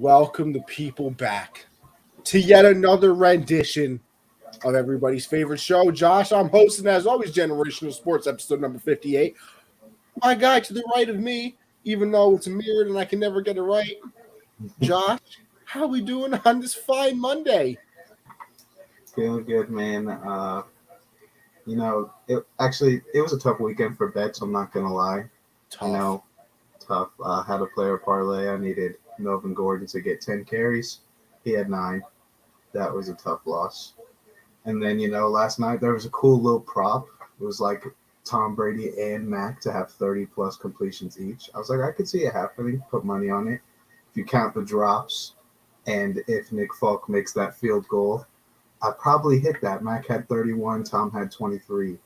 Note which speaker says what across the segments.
Speaker 1: welcome the people back to yet another rendition of everybody's favorite show. Josh, I'm hosting, as always, Generational Sports, episode number 58. My guy to the right of me, even though it's mirrored and I can never get it right, Josh, how we doing on this fine Monday?
Speaker 2: Feeling good, man. It was a tough weekend for bets. I'm not gonna lie.
Speaker 1: Tough.
Speaker 2: Tough. Had a player parlay. I needed Melvin Gordon to get 10 carries. He had 9. That was a tough loss. And then last night there was a cool little prop. It was like Tom Brady and Mac to have 30 plus completions each. I was like, I could see it happening. Put money on it. If you count the drops, and if Nick Folk makes that field goal, I probably hit that. Mac had 31, Tom had 23.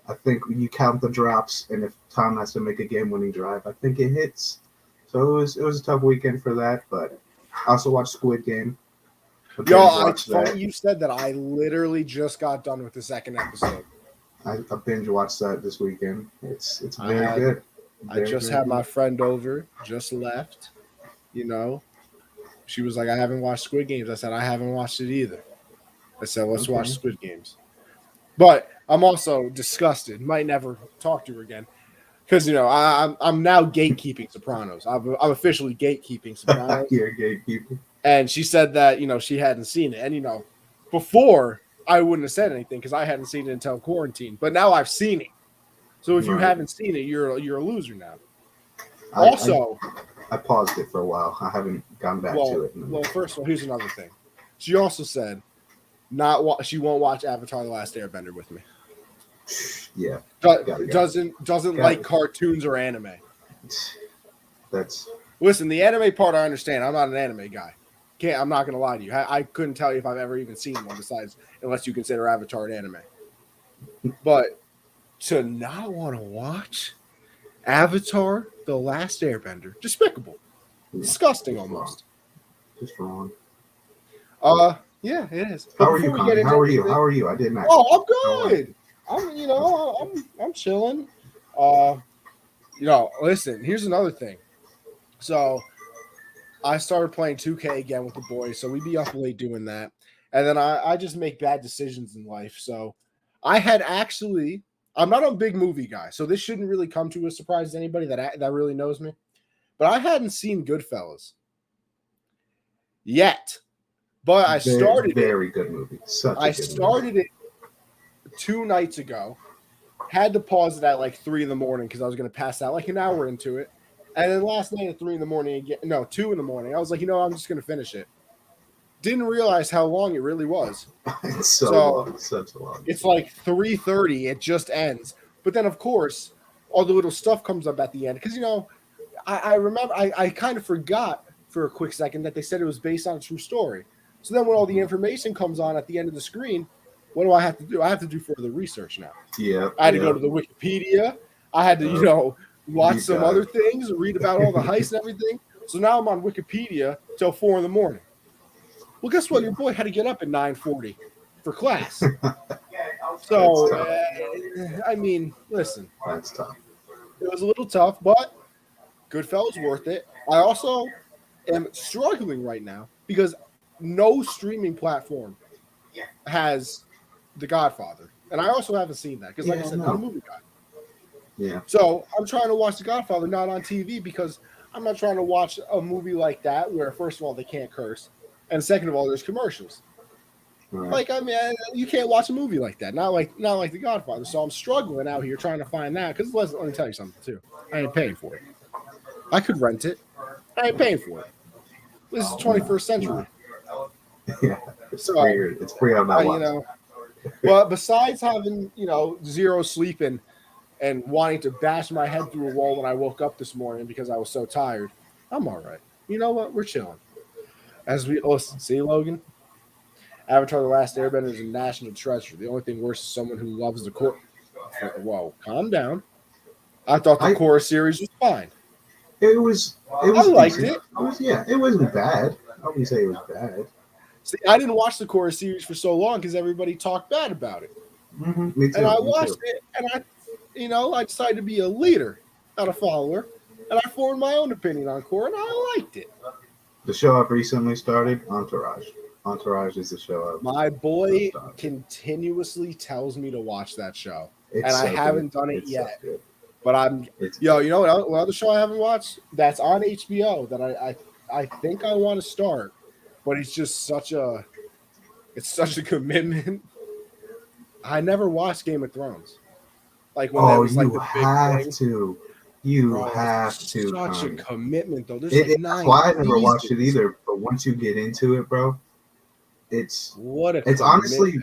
Speaker 2: I think when you count the drops, and if Tom has to make a game-winning drive, I think it hits. So it was a tough weekend for that, but I also watched Squid Game.
Speaker 1: It's funny you said that. I literally just got done with the second episode.
Speaker 2: I binge watched that this weekend. It's very good.
Speaker 1: I just had my friend over, just left. She was like, I haven't watched Squid Games. I said, I haven't watched it either. I said, let's watch Squid Games. But I'm also disgusted. Might never talk to her again. Because, I'm now gatekeeping Sopranos. I'm officially gatekeeping Sopranos.
Speaker 2: You're gatekeeping.
Speaker 1: And she said that, she hadn't seen it. And, before I wouldn't have said anything because I hadn't seen it until quarantine. But now I've seen it. So if you haven't seen it, you're a loser now.
Speaker 2: I paused it for a while. I haven't gone back to it.
Speaker 1: Well, first of all, here's another thing. She also said she won't watch Avatar: The Last Airbender with me.
Speaker 2: Yeah.
Speaker 1: Doesn't like cartoons or anime.
Speaker 2: Listen,
Speaker 1: the anime part I understand. I'm not an anime guy. I'm not gonna lie to you. I couldn't tell you if I've ever even seen one besides, unless you consider Avatar an anime. But to not want to watch Avatar: The Last Airbender, despicable, disgusting, almost.
Speaker 2: Just wrong.
Speaker 1: Yeah, it is.
Speaker 2: How are you, Connie? How are you? I didn't ask.
Speaker 1: Oh, I'm good. I'm chilling. Listen, here's another thing. So I started playing 2K again with the boys, so we be up late doing that. And then I just make bad decisions in life. So I had I'm not a big movie guy, so this shouldn't really come to a surprise to anybody that really knows me. But I hadn't seen Goodfellas yet. But I started
Speaker 2: very good movie.
Speaker 1: I started it 2 nights ago. Had to pause it at like 3 a.m. because I was going to pass out like an hour into it. And then last night at 3 a.m. again, 2 a.m. I was like, I'm just going to finish it. Didn't realize how long it really was.
Speaker 2: It's so long. Such a long.
Speaker 1: It's like 3:30. It just ends. But then, of course, all the little stuff comes up at the end. Because, I remember I kind of forgot for a quick second that they said it was based on a true story. So then when all the information comes on at the end of the screen, what do I have to do? I have to do further research now.
Speaker 2: Yeah.
Speaker 1: I had to go to the Wikipedia. I had to, watch some other things, read about all the heists and everything. So now I'm on Wikipedia till 4 a.m. Well, guess what? Your boy had to get up at 9:40 for class. So, listen.
Speaker 2: That's tough.
Speaker 1: It was a little tough, but Goodfellas worth it. I also am struggling right now because no streaming platform has The Godfather. And I also haven't seen that because, like I said, I'm not a movie guy.
Speaker 2: Yeah.
Speaker 1: So I'm trying to watch The Godfather not on TV because I'm not trying to watch a movie like that where, first of all, they can't curse. And second of all, there's commercials.
Speaker 2: Right.
Speaker 1: You can't watch a movie like that. Not like The Godfather. So I'm struggling out here trying to find that because let me tell you something, too. I ain't paying for it. I could rent it. I ain't paying for it. This is the 21st century.
Speaker 2: Yeah, it's free on that one.
Speaker 1: But besides having, zero sleep and wanting to bash my head through a wall when I woke up this morning because I was so tired, I'm all right. You know what? We're chilling. As we listen, see, Logan? Avatar: The Last Airbender is a national treasure. The only thing worse is someone who loves the core. Whoa, calm down. I thought the core series was fine.
Speaker 2: It was
Speaker 1: I liked
Speaker 2: decent.
Speaker 1: it.
Speaker 2: It wasn't bad. I wouldn't say it was bad.
Speaker 1: See, I didn't watch the core series for so long because everybody talked bad about it.
Speaker 2: Mm-hmm. Me too.
Speaker 1: And I watched it, and I decided to be a leader, not a follower, and I formed my own opinion on core, and I liked it.
Speaker 2: The show I've recently started, Entourage. Entourage is the show
Speaker 1: My boy
Speaker 2: started.
Speaker 1: continuously tells me to watch that show,
Speaker 2: It's
Speaker 1: and I
Speaker 2: so
Speaker 1: haven't
Speaker 2: good.
Speaker 1: done it
Speaker 2: It's
Speaker 1: yet.
Speaker 2: So good.
Speaker 1: But I'm,
Speaker 2: It's
Speaker 1: yo,
Speaker 2: good.
Speaker 1: you know what other show I haven't watched? That's on HBO that I think I want to start, but it's just such a commitment. I never watched Game of Thrones, like when that
Speaker 2: Oh,
Speaker 1: was like
Speaker 2: you
Speaker 1: the big
Speaker 2: have
Speaker 1: thing.
Speaker 2: to. You
Speaker 1: Bro,
Speaker 2: have
Speaker 1: it's
Speaker 2: to,
Speaker 1: such a
Speaker 2: Connie.
Speaker 1: commitment though. There's like
Speaker 2: That's
Speaker 1: 9
Speaker 2: why I never watched it
Speaker 1: seasons.
Speaker 2: either. But once you get into it, bro, it's
Speaker 1: What a
Speaker 2: it's
Speaker 1: commitment.
Speaker 2: honestly,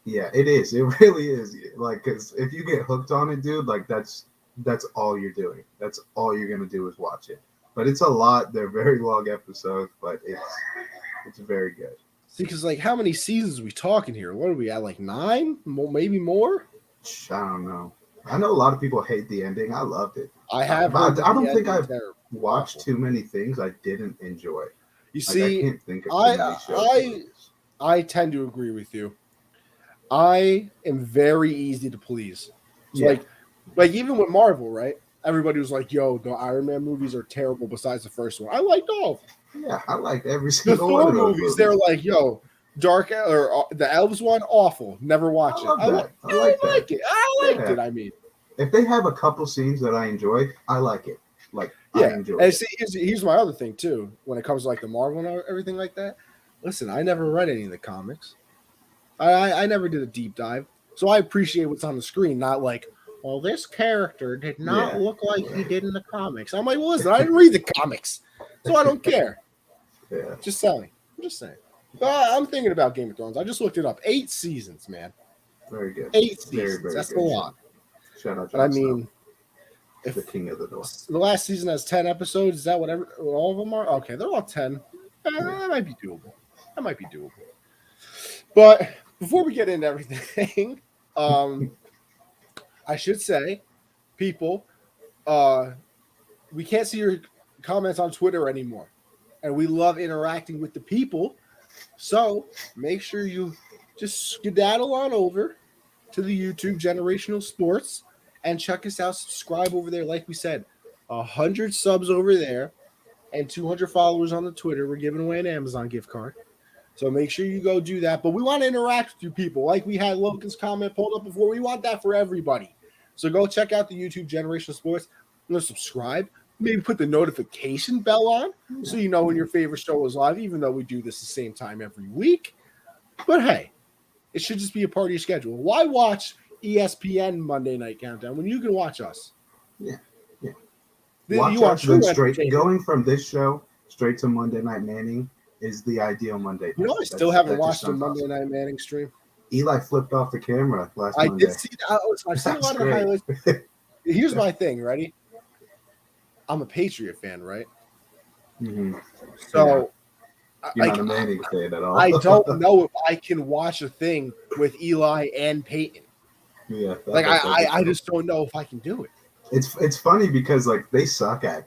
Speaker 2: yeah, it is. It really is. Like, cause if you get hooked on it, dude, like that's all you're doing. That's all you're gonna do is watch it. But it's a lot. They're very long episodes, but it's very good.
Speaker 1: See, because like how many seasons are we talking here? What are we at? Like 9? Maybe more?
Speaker 2: I don't know. I know a lot of people hate the ending. I loved it.
Speaker 1: I have heard
Speaker 2: But
Speaker 1: that
Speaker 2: I
Speaker 1: the
Speaker 2: don't think
Speaker 1: ending's
Speaker 2: I've
Speaker 1: terrible.
Speaker 2: watched
Speaker 1: Awful.
Speaker 2: too many things I didn't enjoy.
Speaker 1: You
Speaker 2: Like I
Speaker 1: see,
Speaker 2: can't think of too many shows.
Speaker 1: I tend to agree with you. I am very easy to please. So
Speaker 2: Yeah.
Speaker 1: like even with Marvel, right? Everybody was like, "Yo, the Iron Man movies are terrible." Besides the first one, I liked all of them.
Speaker 2: Yeah, I liked every
Speaker 1: The
Speaker 2: single one
Speaker 1: Thor
Speaker 2: of those
Speaker 1: movies, they're like, "Yo, Dark or the Elves one, awful. Never
Speaker 2: I
Speaker 1: watch it."
Speaker 2: love that. I like
Speaker 1: I
Speaker 2: that.
Speaker 1: like it. I liked
Speaker 2: Yeah.
Speaker 1: it. I mean,
Speaker 2: If they have a couple scenes that I enjoy, I like it. Like
Speaker 1: yeah.
Speaker 2: I enjoy
Speaker 1: And
Speaker 2: it.
Speaker 1: see, here's my other thing too. When it comes to like the Marvel and everything like that, listen, I never read any of the comics. I never did a deep dive, so I appreciate what's on the screen, not like, well, this character did not
Speaker 2: Yeah.
Speaker 1: look like he did in the comics. I'm like, well, listen, I didn't read the comics, so I don't care.
Speaker 2: Yeah.
Speaker 1: Just saying. I'm just saying. I'm thinking about Game of Thrones. I just looked it up. 8 seasons, man.
Speaker 2: Very good.
Speaker 1: 8
Speaker 2: Very,
Speaker 1: seasons.
Speaker 2: very
Speaker 1: That's
Speaker 2: good.
Speaker 1: a lot.
Speaker 2: Shout out
Speaker 1: But I
Speaker 2: Jon Snow,
Speaker 1: mean, if
Speaker 2: the king of the north.
Speaker 1: the last season has 10 episodes, is that whatever all of them are? Okay, they're all 10. That might be doable. That might be doable. But before we get into everything, I should say, people, we can't see your comments on Twitter anymore. And we love interacting with the people. So make sure you just skedaddle on over to the YouTube Generational Sports and check us out. Subscribe over there. Like we said, 100 subs over there and 200 followers on the Twitter. We're giving away an Amazon gift card. So make sure you go do that. But we want to interact with you people. Like we had Logan's comment pulled up before. We want that for everybody. So go check out the YouTube Generational Sports. Subscribe. Maybe put the notification bell on so you know when your favorite show is live, even though we do this the same time every week. But hey, it should just be a part of your schedule. Why watch ESPN Monday Night Countdown when you can watch us?
Speaker 2: Yeah.
Speaker 1: You
Speaker 2: Watch
Speaker 1: want
Speaker 2: us then
Speaker 1: true
Speaker 2: straight
Speaker 1: entertainment.
Speaker 2: going from this show straight to Monday Night Manning is the ideal Monday night.
Speaker 1: You know, I still haven't watched the Monday Night Manning stream.
Speaker 2: Eli flipped off the camera last
Speaker 1: I
Speaker 2: Monday.
Speaker 1: did see that. I've seen a lot of the
Speaker 2: great.
Speaker 1: highlights. Here's my thing. Ready? I'm a Patriot fan, right?
Speaker 2: Mm-hmm.
Speaker 1: So
Speaker 2: You're not a Manning fan at all.
Speaker 1: I don't know if I can watch a thing with Eli and Peyton.
Speaker 2: Yeah,
Speaker 1: like I just don't know if I can do it.
Speaker 2: It's funny because like they suck at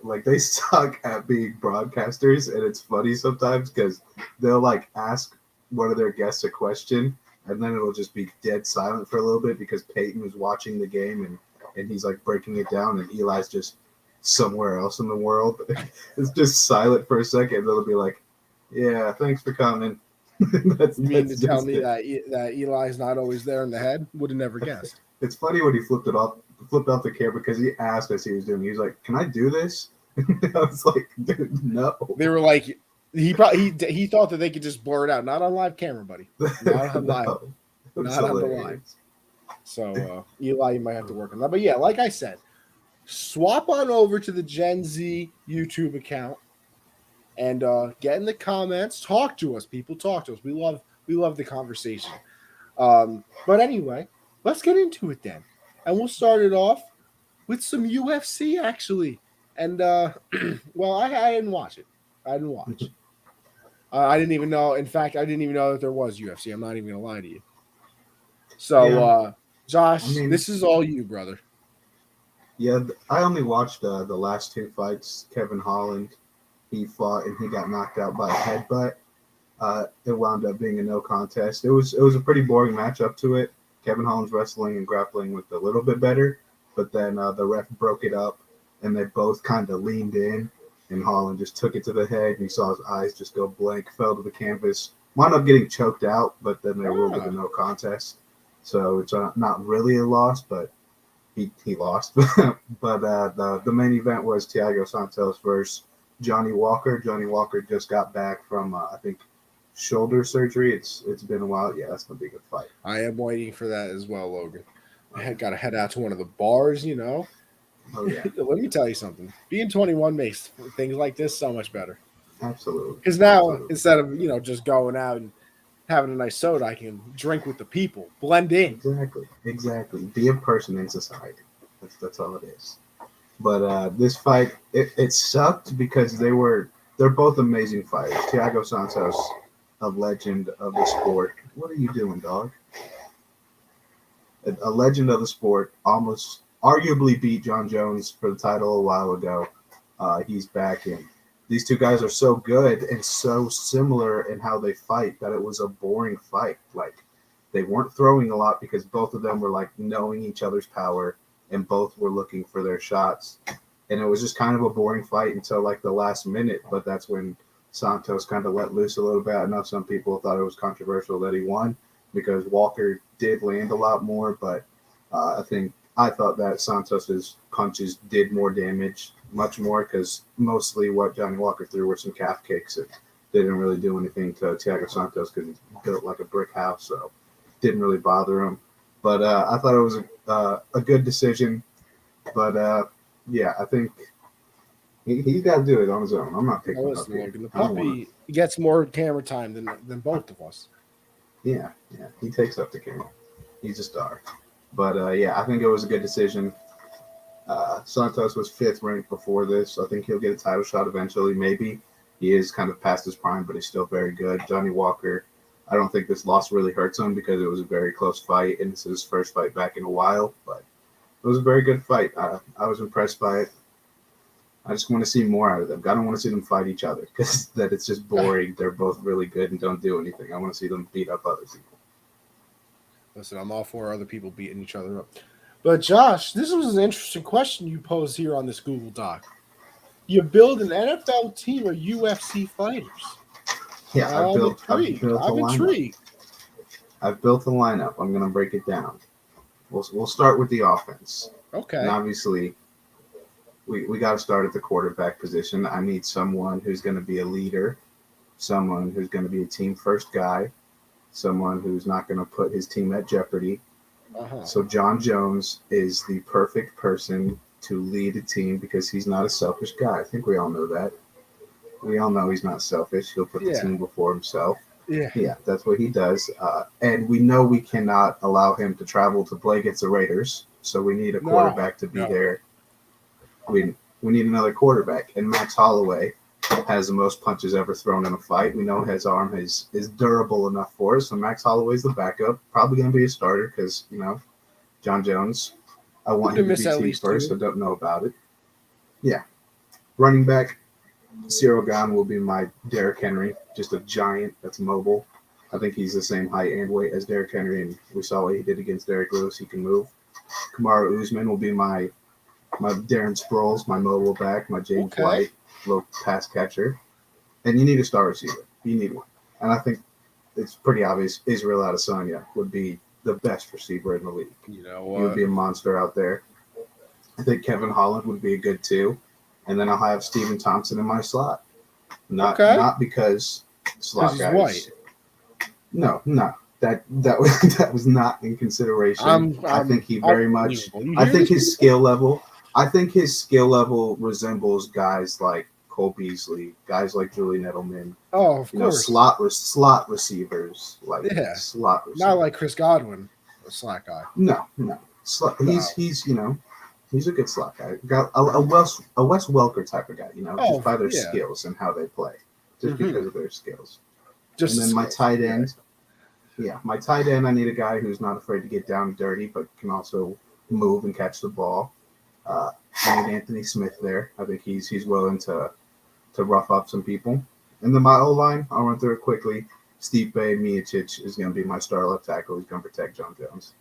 Speaker 2: being broadcasters, and it's funny sometimes because they'll like ask one of their guests a question, and then it'll just be dead silent for a little bit because Peyton was watching the game and he's like breaking it down, and Eli's just somewhere else in the world. It's just silent for a second, and they'll be like, "Yeah, thanks for coming."
Speaker 1: You mean to tell me that Eli's not always there in the head? Would have never guessed.
Speaker 2: It's funny when he flipped off the camera because he asked as he was doing. He was like, "Can I do this?" I was like, "Dude, no."
Speaker 1: They were like, he thought that they could just blur it out. Not on live camera, buddy. Not on live. Not on the live. So Eli, you might have to work on that. But yeah, like I said, swap on over to the Gen Z YouTube account and get in the comments. Talk to us, people. Talk to us. We love the conversation. But anyway, let's get into it then. And we'll start it off with some UFC, actually. And, well, I didn't watch it. I didn't watch. I didn't even know. In fact, I didn't even know that there was UFC. I'm not even going to lie to you. So, Josh, this is all you, brother.
Speaker 2: Yeah, I only watched the last two fights. Kevin Holland, he fought and he got knocked out by a headbutt. It wound up being a no contest. It was a pretty boring match up to it. Kevin Holland's wrestling and grappling looked a little bit better, but then the ref broke it up, and they both kind of leaned in, and Holland just took it to the head, and you saw his eyes just go blank, fell to the canvas, wound up getting choked out, but then they ruled it a no contest. So it's not really a loss, but he lost. But the main event was Thiago Santos versus Johnny Walker. Johnny Walker just got back from, I think, shoulder surgery. It's been a while. Yeah, that's going to be a good fight.
Speaker 1: I am waiting for that as well, Logan. I got to head out to one of the bars, you know.
Speaker 2: Oh, yeah.
Speaker 1: Let me tell you something. Being 21 makes things like this so much better.
Speaker 2: Absolutely.
Speaker 1: Because now, instead of, just going out and having a nice soda, I can drink with the people, blend in.
Speaker 2: Exactly. Be a person in society. That's all it is. But this fight, it sucked because they're both amazing fighters. Thiago Santos, a legend of the sport. What are you doing, dog? A legend of the sport, almost arguably beat John Jones for the title a while ago. He's back in. These two guys are so good and so similar in how they fight that it was a boring fight. Like, they weren't throwing a lot because both of them were like knowing each other's power and both were looking for their shots. And it was just kind of a boring fight until like the last minute. But that's when Santos kind of let loose a little bit. I know some people thought it was controversial that he won because Walker did land a lot more. But I thought that Santos's punches did more damage, much more, because mostly what Johnny Walker threw were some calf kicks. It didn't really do anything to Thiago Santos because he's built like a brick house, so it didn't really bother him. But I thought it was a good decision. But yeah, I think he's got to do it on his own. I'm not picking up here.
Speaker 1: The puppy gets more camera time than both of us.
Speaker 2: Yeah, he takes up the camera. He's a star. But yeah, I think it was a good decision. Santos was 5th ranked before this. I think he'll get a title shot eventually, maybe. He is kind of past his prime, but he's still very good. Johnny Walker, I don't think this loss really hurts him because it was a very close fight, and this is his first fight back in a while. But it was a very good fight. I was impressed by it. I just want to see more out of them. I don't want to see them fight each other because that it's just boring. They're both really good and don't do anything. I want to see them beat up other people.
Speaker 1: Listen, I'm all for other people beating each other up. But Josh, this was an interesting question you posed here on this Google Doc. You build an NFL team of UFC fighters.
Speaker 2: Yeah,
Speaker 1: I'm intrigued.
Speaker 2: I've built a lineup. I'm going to break it down. We'll start with the offense.
Speaker 1: Okay.
Speaker 2: And obviously, we got to start at the quarterback position. I need someone who's going to be a leader, someone who's going to be a team first guy, someone who's not going to put his team at jeopardy. So John Jones is the perfect person to lead a team because he's not a selfish guy. I think we all know that. We all know he's not selfish. He'll put the team before himself. Yeah, that's what he does. And we know we cannot allow him to travel to play against the Raiders. So we need a quarterback to be there. We need another quarterback. And Max Holloway has the most punches ever thrown in a fight. We know his arm is durable enough for us. So Max Holloway's the backup. Probably going to be a starter because, John Jones, I want him to be team first. I don't know about it. Yeah. Running back, Cyril Gahn will be my Derrick Henry, just a giant that's mobile. I think he's the same height and weight as Derrick Henry, and we saw what he did against Derrick Lewis. He can move. Kamaru Usman will be my Darren Sproles, my mobile back, my James White, little pass catcher. And you need a star receiver. You need one. And I think it's pretty obvious Israel Adesanya would be the best receiver in the league.
Speaker 1: You know what?
Speaker 2: He would be a monster out there. I think Kevin Holland would be a good two. And then I'll have Stephen Thompson in my slot. Not because slot guys.
Speaker 1: White.
Speaker 2: No. That was not in consideration. I think he very much. I think his skill level resembles guys like Cole Beasley, guys like Julian Edelman.
Speaker 1: Oh, of course.
Speaker 2: Slot receivers, slot receivers.
Speaker 1: Not like Chris Godwin, a slot guy.
Speaker 2: No. He's a good slot guy. Got a Wes Welker type of guy, just by their skills and how they play, just because of their skills. And then my tight end. Yeah, my tight end, I need a guy who's not afraid to get down dirty, but can also move and catch the ball. I need Anthony Smith there. I think he's willing to rough up some people. And then my O-line, I'll run through it quickly. Stipe Miocic is going to be my star left tackle. He's going to protect John Jones.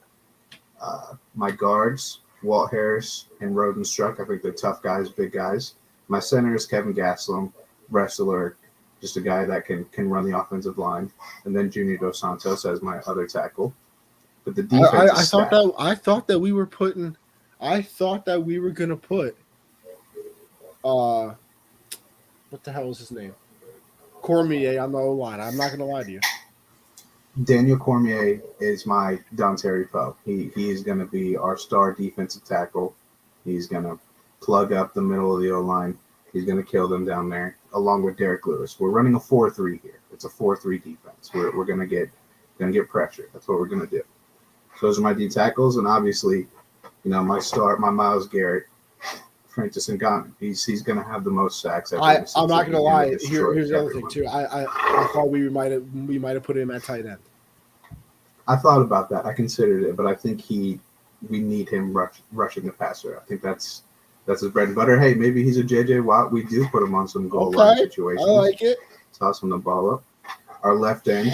Speaker 2: My guards, Walt Harris and Roden Struck, I think they're tough guys, big guys. My center is Kevin Gastelum, wrestler, just a guy that can run the offensive line, and then Junior Dos Santos as my other tackle. But the defense is stacked.
Speaker 1: I thought that we were putting. I thought that we were gonna put. What the hell is his name? Cormier on the O line. I'm not gonna lie to you.
Speaker 2: Daniel Cormier is my Don Terry Poe. He is going to be our star defensive tackle. He's going to plug up the middle of the O-line. He's going to kill them down there, along with Derek Lewis. We're running a 4-3 here. It's a 4-3 defense. We're going to get pressure. That's what we're going to do. So those are my D tackles, and obviously, my star, my Myles Garrett, Francis Ngannou. He's going to have the most sacks.
Speaker 1: I'm not going to lie. Here's the other thing too. I thought we might have put him at tight end.
Speaker 2: I thought about that. I considered it, but I think we need him rushing the passer. I think that's his bread and butter. Hey, maybe he's a J.J. Watt. We do put him on some goal line situations.
Speaker 1: I like it.
Speaker 2: Toss him the ball up. Our left end,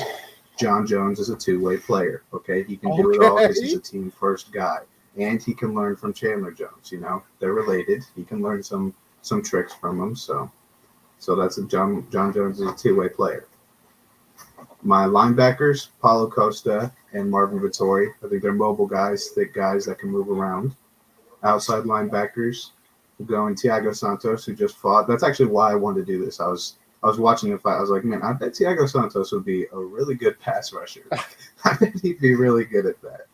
Speaker 2: John Jones, is a two-way player. Okay, he can do it all because he's a team first guy, and he can learn from Chandler Jones. They're related. He can learn some tricks from him. So that's John Jones is a two-way player. My linebackers, Paulo Costa and Marvin Vittori. I think they're mobile guys, thick guys that can move around. Outside linebackers, going Thiago Santos, who just fought. That's actually why I wanted to do this. I was watching the fight. I was like, man, I bet Thiago Santos would be a really good pass rusher. I bet he'd be really good at that.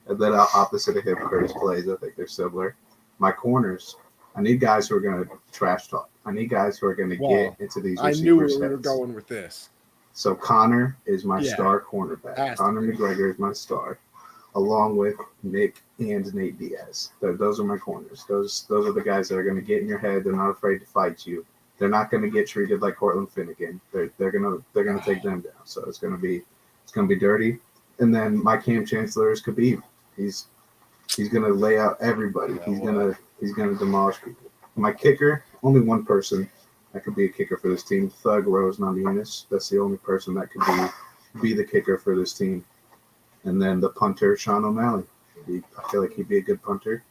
Speaker 2: And then opposite of him, Curtis Blaze, I think they're similar. My corners, I need guys who are going to trash talk. I need guys who are going to get into these receivers'
Speaker 1: I knew where we were going with this.
Speaker 2: So Connor is my star cornerback. Connor McGregor is my star, along with Nick and Nate Diaz. Those are my corners. Those are the guys that are going to get in your head. They're not afraid to fight you. They're not going to get treated like Cortland Finnegan. They're gonna take them down. So it's gonna be dirty. And then my Cam Chancellor is Khabib. He's gonna lay out everybody. He's gonna demolish people. My kicker, only one person that could be a kicker for this team, Thug Rose Namajunas. That's the only person that could be the kicker for this team. And then the punter, Sean O'Malley. I feel like he'd be a good punter.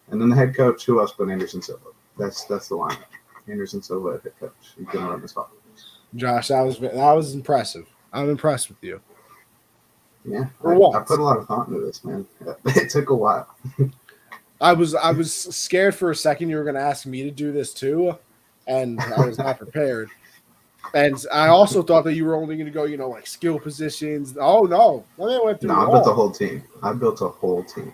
Speaker 2: And then the head coach, who else but Anderson Silva? That's the lineup. Anderson Silva, head coach. He's gonna run this offense.
Speaker 1: Josh, that was impressive. I'm impressed with you.
Speaker 2: Yeah, I put a lot of thought into this, man. It took a while.
Speaker 1: I was scared for a second you were going to ask me to do this too, and I was not prepared. And I also thought that you were only going to go, like skill positions. Oh no, I went through.
Speaker 2: No, I built the whole team. I built a whole team.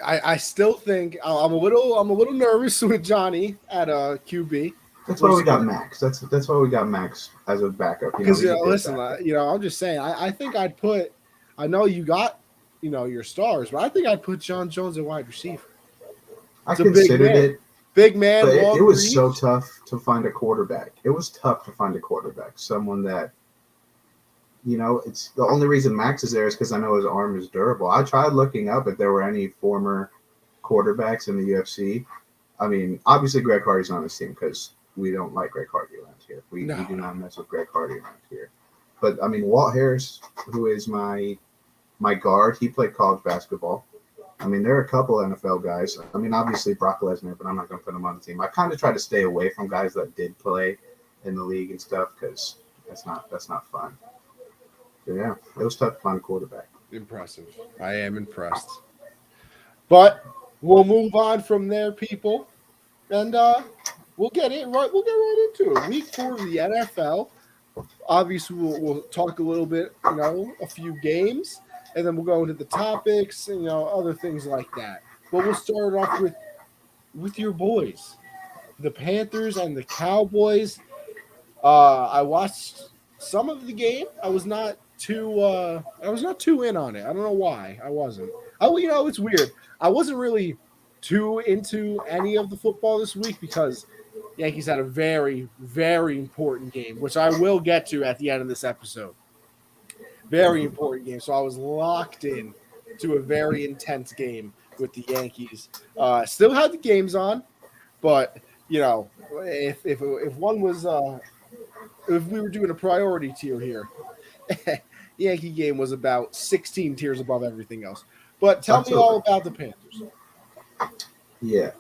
Speaker 1: I still think I'm a little nervous with Johnny at QB.
Speaker 2: That's why we got Max. That's why we got Max as a backup.
Speaker 1: Because listen, I'm just saying. I think I'd put. I know you got, your stars, but I think I'd put John Jones at wide receiver.
Speaker 2: I considered it.
Speaker 1: Big man.
Speaker 2: But it was so tough to find a quarterback. It was tough to find a quarterback. Someone that, it's the only reason Max is there is because I know his arm is durable. I tried looking up if there were any former quarterbacks in the UFC. I mean, obviously Greg Hardy's on his team because we don't like Greg Hardy around here. We do not mess with Greg Hardy around here. But, I mean, Walt Harris, who is my guard, he played college basketball. I mean, there are a couple NFL guys. I mean, obviously Brock Lesnar, but I'm not going to put him on the team. I kind of try to stay away from guys that did play in the league and stuff because that's not fun. So, yeah, it was tough to find a quarterback.
Speaker 1: Impressive. I am impressed. But we'll move on from there, people, and we'll get right into it. Week 4 of the NFL. Obviously, we'll talk a little bit, a few games, and then we'll go into the topics and other things like that. But we'll start off with your boys, the Panthers and the Cowboys. I watched some of the game. I was not too in on it. I don't know why I wasn't. It's weird. I wasn't really too into any of the football this week because Yankees had a very, very important game, which I will get to at the end of this episode. Very important game. So I was locked in to a very intense game with the Yankees. Still had the games on, but if one was if we were doing a priority tier here, the Yankee game was about 16 tiers above everything else. But tell me all about the Panthers.
Speaker 2: Yeah,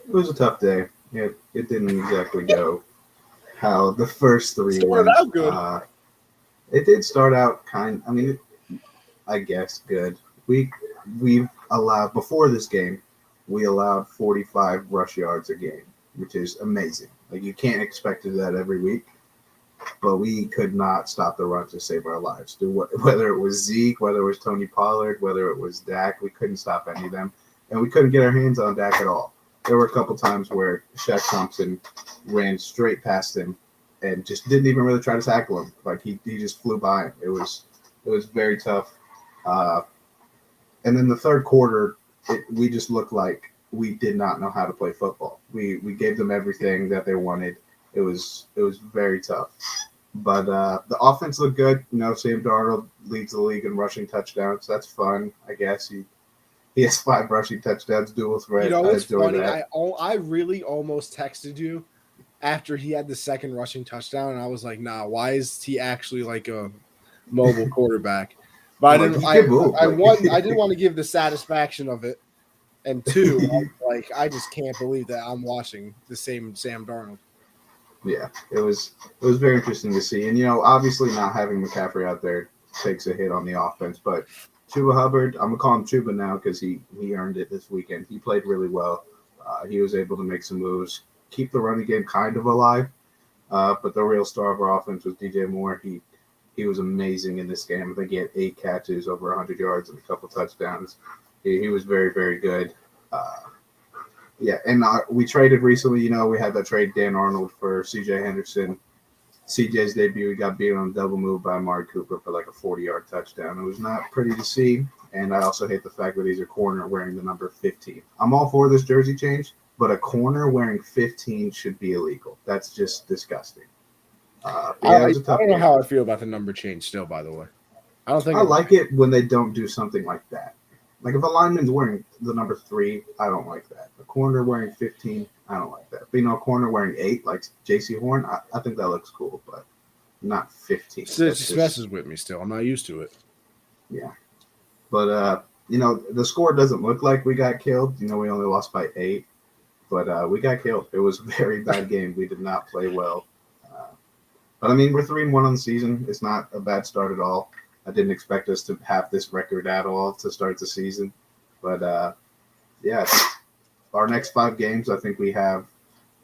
Speaker 2: it was a tough day. It didn't exactly go how the first three
Speaker 1: Started
Speaker 2: went.
Speaker 1: out good.
Speaker 2: It did start out I guess good. We allowed before this game, we allowed 45 rush yards a game, which is amazing. Like you can't expect to do that every week, but we could not stop the run to save our lives. Whether it was Zeke, whether it was Tony Pollard, whether it was Dak, we couldn't stop any of them, and we couldn't get our hands on Dak at all. There were a couple times where Shaq Thompson ran straight past him and just didn't even really try to tackle him. Like he just flew by him. It was very tough. Uh, and then the third quarter, we just looked like we did not know how to play football. We gave them everything that they wanted. It was very tough. But the offense looked good. You know, Sam Darnold leads the league in rushing touchdowns. That's fun, I guess. He has 5 rushing touchdowns, dual threat.
Speaker 1: You know what's funny? I really almost texted you after he had the second rushing touchdown, and I was like, nah, why is he actually like a mobile quarterback? But I didn't. I didn't want to give the satisfaction of it, and 2, I just can't believe that I'm watching the same Sam Darnold.
Speaker 2: Yeah, it was very interesting to see, and obviously not having McCaffrey out there takes a hit on the offense, but Chuba Hubbard, I'm gonna call him Chuba now because he earned it this weekend. He played really well. He was able to make some moves, keep the running game kind of alive, but the real star of our offense was DJ Moore. He was amazing in this game. I think he had 8 catches, over 100 yards, and a couple touchdowns. He was very, very good. And we traded recently. We had that trade Dan Arnold for C.J. Henderson. CJ's debut, he got beat on a double move by Amari Cooper for like a 40-yard touchdown. It was not pretty to see, and I also hate the fact that he's a corner wearing the number 15. I'm all for this jersey change, but a corner wearing 15 should be illegal. That's just disgusting.
Speaker 1: I don't know how I feel about the number change still, by the way.
Speaker 2: I like it when they don't do something like that. Like if a lineman's wearing the number 3, I don't like that. A corner wearing 15, I don't like that. But a corner wearing 8, like J.C. Horn, I think that looks cool, but not 15.
Speaker 1: It just messes with me still. I'm not used to it.
Speaker 2: Yeah. But, the score doesn't look like we got killed. We only lost by 8, but we got killed. It was a very bad game. We did not play well. But, we're 3-1 on the season. It's not a bad start at all. I didn't expect us to have this record at all to start the season. But, our next 5 games, I think we have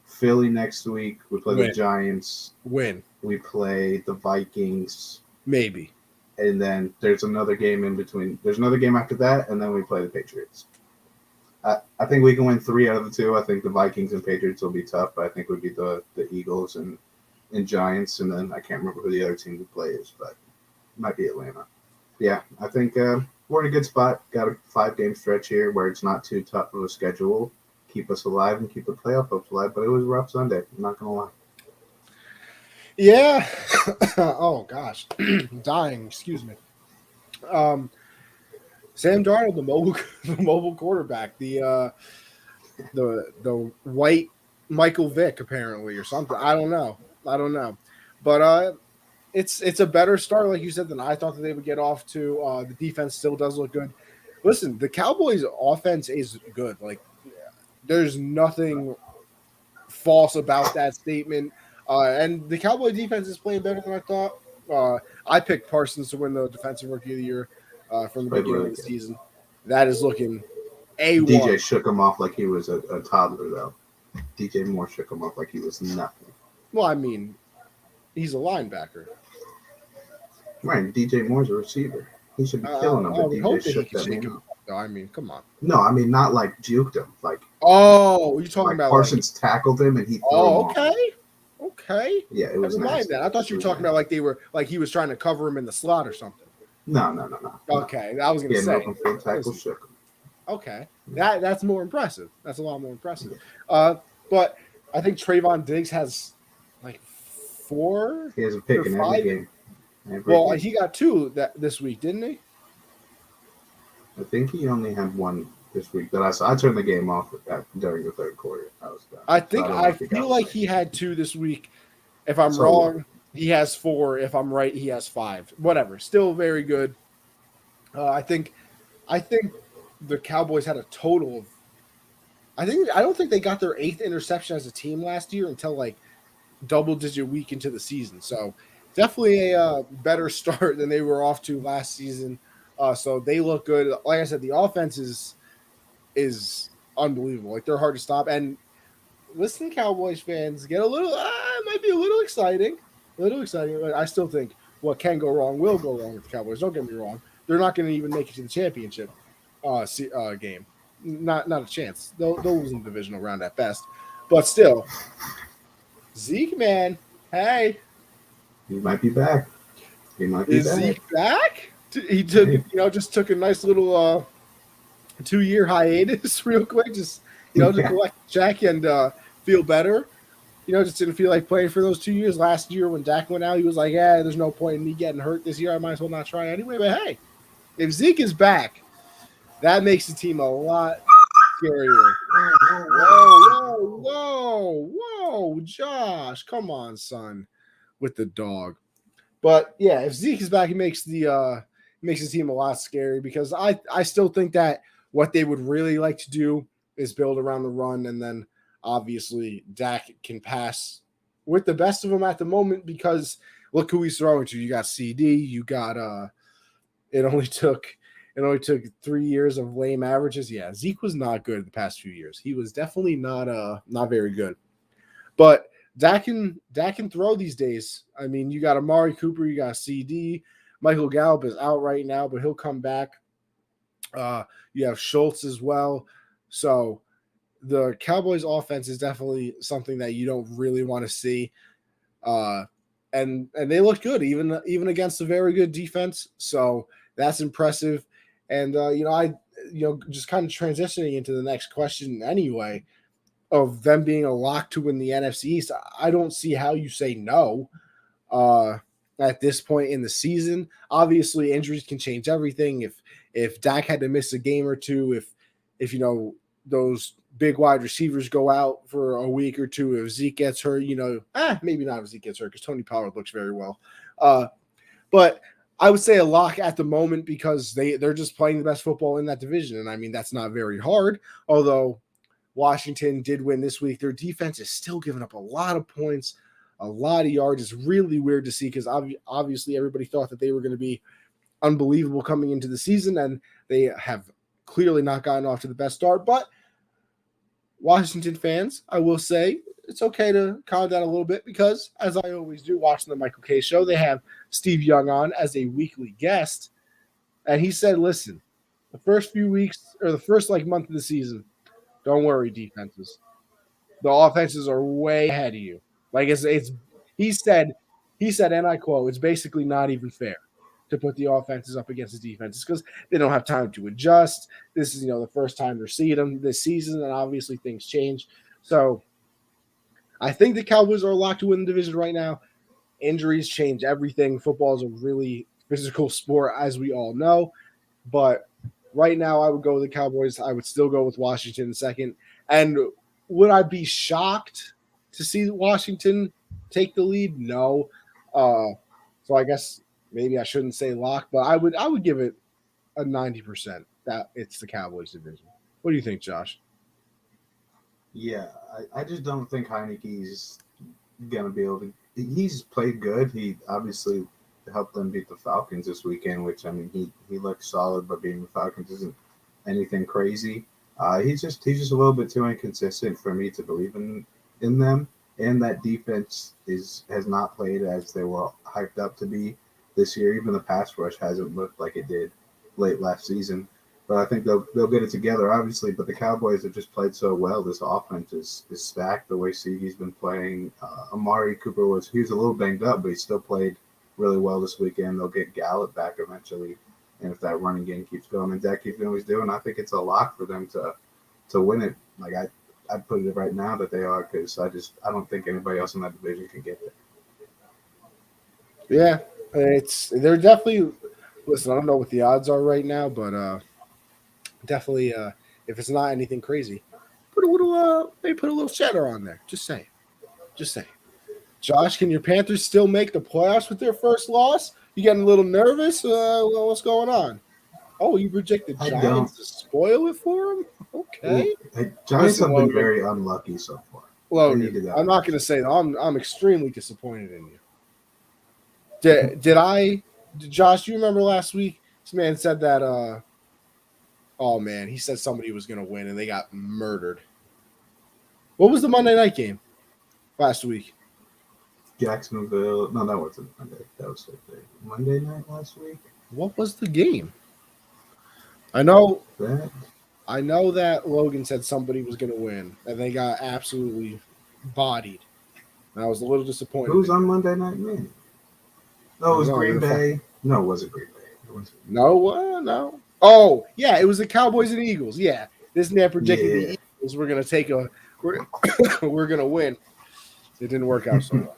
Speaker 2: Philly next week. We play the Giants. We play the Vikings.
Speaker 1: Maybe.
Speaker 2: And then there's another game in between. There's another game after that, and then we play the Patriots. I think we can win 3 out of the 2. I think the Vikings and Patriots will be tough, but I think we'd be the Eagles and Giants, and then I can't remember who the other team we play is, but it might be Atlanta. Yeah, I think we're in a good spot. Got a 5-game stretch here where it's not too tough of a schedule. Keep us alive and keep the playoff hopes alive, but it was a rough Sunday. I'm not going to lie.
Speaker 1: Yeah. Oh, gosh. I'm dying. Excuse me. Sam Darnold, the mobile quarterback, the white Michael Vick, apparently, or something. I don't know. But it's a better start, like you said, than I thought that they would get off to. The defense still does look good. Listen, the Cowboys' offense is good. Like, there's nothing false about that statement. And the Cowboy defense is playing better than I thought. I picked Parsons to win the Defensive Rookie of the Year from the beginning of the season. That is looking A1.
Speaker 2: DJ shook him off like he was a toddler, though. DJ Moore shook him off like he was nothing.
Speaker 1: Well, he's a linebacker.
Speaker 2: Right, DJ Moore's a receiver. He should be killing him, but DJ shook that man off.
Speaker 1: Come on.
Speaker 2: No, not like juked him. Like,
Speaker 1: you're talking
Speaker 2: like
Speaker 1: about
Speaker 2: Parsons tackled him and he threw him off.
Speaker 1: Okay.
Speaker 2: Yeah, it was nice.
Speaker 1: I thought you were talking about like he was trying to cover him in the slot or something.
Speaker 2: No.
Speaker 1: Okay, I was going to say.
Speaker 2: No tackle shook him.
Speaker 1: Okay, that's more impressive. That's a lot more impressive. But I think Trayvon Diggs has like 4.
Speaker 2: He has a pick in every game.
Speaker 1: He got 2 this week, didn't he?
Speaker 2: I think he only had 1 this week that I saw. I turned the game off during the third quarter. I was done.
Speaker 1: I feel like he had 2 this week. If I'm wrong, he has 4. If I'm right, he has 5. Whatever. Still very good. I think the Cowboys had a total of I don't think they got their 8th interception as a team last year until like double-digit week into the season. So definitely a better start than they were off to last season. So they look good. Like I said, the offense is unbelievable. Like they're hard to stop. And listen, Cowboys fans, get a little. It might be a little exciting. A little exciting. But I still think what can go wrong will go wrong with the Cowboys. Don't get me wrong. They're not going to even make it to the championship game. Not a chance. They'll lose in the divisional round at best. But still, Zeke, man, hey,
Speaker 2: He might be back. He might be
Speaker 1: is
Speaker 2: back.
Speaker 1: Zeke back? He just took a nice little 2-year hiatus real quick, just to collect Jack and feel better. Just didn't feel like playing for those 2 years. Last year when Dak went out, he was like, "Yeah, there's no point in me getting hurt this year. I might as well not try anyway." But hey, if Zeke is back, that makes the team a lot scarier. Whoa, Josh, come on, son, with the dog. But yeah, if Zeke is back, it makes the team a lot scary because I still think that what they would really like to do is build around the run, and then obviously Dak can pass with the best of them at the moment because look who he's throwing to. You got CD, you got it only took 3 years of lame averages. Yeah, Zeke was not good the past few years. He was definitely not very good. But Dak can throw these days. I mean, you got Amari Cooper, you got CD. Michael Gallup is out right now, but he'll come back. You have Schultz as well. So the Cowboys offense is definitely something that you don't really want to see. And they look good even against a very good defense. So that's impressive. And just kind of transitioning into the next question anyway, of them being a lock to win the NFC East, I don't see how you say no at this point in the season. Obviously, injuries can change everything. If Dak had to miss a game or two, if those big wide receivers go out for a week or two, if Zeke gets hurt, maybe not if Zeke gets hurt because Tony Pollard looks very well. But I would say a lock at the moment because they're just playing the best football in that division. And I mean, that's not very hard, although Washington did win this week. Their defense is still giving up a lot of points, a lot of yards. It's really weird to see because obviously everybody thought that they were going to be unbelievable coming into the season, and they have clearly not gotten off to the best start. But Washington fans, I will say, it's okay to calm down a little bit because, as I always do, watching the Michael K show, they have Steve Young on as a weekly guest, and he said, "Listen, the first few weeks or the first month of the season, don't worry, defenses. The offenses are way ahead of you. Like it's he said, and I quote, it's basically not even fair to put the offenses up against the defenses because they don't have time to adjust. This is, the first time they're seeing them this season, and obviously things change. So I think the Cowboys are locked to win the division right now. Injuries change everything. Football is a really physical sport, as we all know. But right now, I would go with the Cowboys. I would still go with Washington in second. And would I be shocked to see Washington take the lead? No. So I guess maybe I shouldn't say lock, but I would give it a 90% that it's the Cowboys division. What do you think, Josh?
Speaker 2: Yeah, I just don't think Heineke's going to be able to. He's played good. He obviously helped them beat the Falcons this weekend, which, I mean, he looked solid, but beating the Falcons isn't anything crazy. He's just a little bit too inconsistent for me to believe in them. And that defense has not played as they were hyped up to be this year. Even the pass rush hasn't looked like it did late last season. But I think they'll get it together, obviously. But the Cowboys have just played so well. This offense is stacked the way CD's been playing. Amari Cooper was a little banged up, but he still played really well this weekend. They'll get Gallup back eventually. And if that running game keeps going and Dak keeps doing what he's doing, I think it's a lock for them to win it. Like I'd put it right now that they are, because I don't think anybody else in that division can get it.
Speaker 1: Yeah, they're definitely. Listen, I don't know what the odds are right now, but definitely, if it's not anything crazy, maybe put a little cheddar on there. Just saying. Josh, can your Panthers still make the playoffs with their first loss? You getting a little nervous? What's going on? Oh, you projected Giants to spoil it for them? Okay.
Speaker 2: Giants
Speaker 1: Listen,
Speaker 2: have been
Speaker 1: Logan.
Speaker 2: very unlucky so far.
Speaker 1: Logan, I'm not going to say that. I'm extremely disappointed in you. Did Josh, you remember last week? This man said that, oh man, he said somebody was going to win and they got murdered. What was the Monday night game last week?
Speaker 2: Jacksonville. No, that wasn't Monday. That was Thursday. Monday night last week.
Speaker 1: What was the game? I know
Speaker 2: That
Speaker 1: that Logan said somebody was going to win and they got absolutely bodied. And I was a little disappointed.
Speaker 2: Who was on Monday night, man? No, it was Green Bay. No, it wasn't Green Bay.
Speaker 1: No. Oh, yeah, it was the Cowboys and Eagles. Yeah, this man predicted the Eagles were going to take we're going to win. It didn't work out so well.